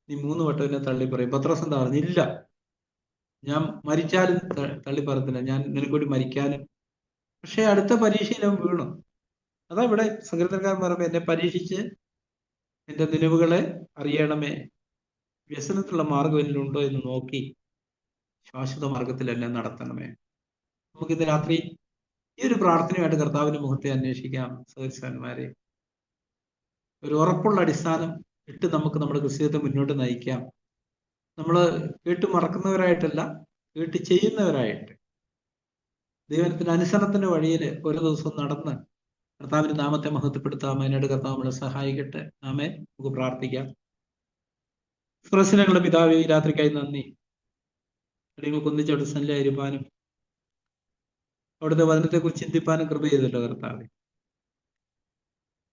Speaker 1: നീ 3 വട്ടം എന്നെ തള്ളി പറയും. പത്രോസ് എന്താ പറഞ്ഞു? ഇല്ല, ഞാൻ മരിച്ചാലും തള്ളി പറയത്തില്ല, ഞാൻ നിനക്കൂടി മരിക്കാനും. പക്ഷെ അടുത്ത പരീക്ഷയിലും വീണു. അതാ ഇവിടെ സങ്കീർത്തനക്കാരൻ പറയുമ്പോൾ, എന്നെ പരീക്ഷിച്ച് എന്റെ നിലവുകളെ അറിയണമേ, വ്യസനത്തിലുള്ള മാർഗം എന്നിലുണ്ടോ എന്ന് നോക്കി ശാശ്വത മാർഗത്തിൽ എന്നെ നടത്തണമേ. നമുക്കിത് രാത്രി ഈ ഒരു പ്രാർത്ഥനയുമായിട്ട് കർത്താവിന്റെ മുഖത്തെ അന്വേഷിക്കാം സഹോദരന്മാരെ. ഒരു ഉറപ്പുള്ള അടിസ്ഥാനം ഇട്ട് നമുക്ക് നമ്മുടെ ക്രിസ്ത്യത്തെ മുന്നോട്ട് നയിക്കാം. നമ്മൾ കേട്ട് മറക്കുന്നവരായിട്ടല്ല, കേട്ട് ചെയ്യുന്നവരായിട്ട് ദൈവത്തിന്റെ അനുസരണത്തിന്റെ വഴിയിൽ ഒരു ദിവസം നടന്ന് കർത്താവിന്റെ നാമത്തെ മഹത്വപ്പെടുത്താം. അതിനായിട്ട് കർത്താവ് നമ്മളെ സഹായിക്കട്ടെ. ആമേൻ. നമുക്ക് പ്രാർത്ഥിക്കാം. സ്വർഗ്ഗസ്ഥനായ പിതാവേ, ഈ രാത്രിക്കായി നന്ദി. നിങ്ങൾക്ക് ഒന്നിച്ച് അവിടെ സന്നിധിയിലിരിപ്പാനും അവിടുത്തെ വചനത്തെക്കുറിച്ച് ചിന്തിപ്പാനും കൃപ ചെയ്തിട്ടോ കർത്താവേ.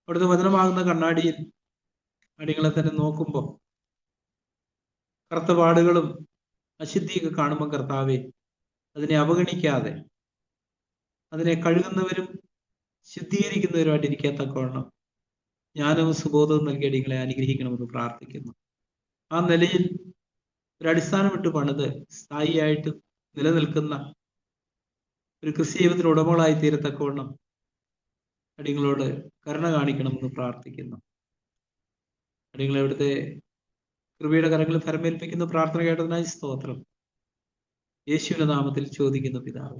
Speaker 1: അവിടുത്തെ വചനമാകുന്ന കണ്ണാടിയിൽ അടികളെ തന്നെ നോക്കുമ്പോൾ കറുത്ത പാടുകളും അശുദ്ധിയൊക്കെ കാണുമ്പോൾ കർത്താവെ, അതിനെ അവഗണിക്കാതെ അതിനെ കഴുകുന്നവരും ശുദ്ധീകരിക്കുന്നവരുമായിട്ട് ഇരിക്കത്തക്കവണ്ണം ജ്ഞാനവും സുബോധവും നൽകിയ അടികളെ അനുഗ്രഹിക്കണമെന്ന് പ്രാർത്ഥിക്കുന്നു. ആ നിലയിൽ ഒരു അടിസ്ഥാനം ഇട്ട് പണിത് സ്ഥായിയായിട്ട് നിലനിൽക്കുന്ന ഒരു ക്രിസ്ത്യ ജീവിതത്തിന് ഉടമകളായി തീരത്തക്കവണ്ണം അടികളോട് കരുണ കാണിക്കണമെന്ന് പ്രാർത്ഥിക്കുന്നു. അടികളെ ഇവിടുത്തെ കൃപയുടെ കരങ്ങളിൽ ഫലമേൽപ്പിക്കുന്ന പ്രാർത്ഥന കേട്ടതിനായി സ്തോത്രം. യേശുവിന്റെ നാമത്തിൽ ചോദിക്കുന്നു പിതാവേ.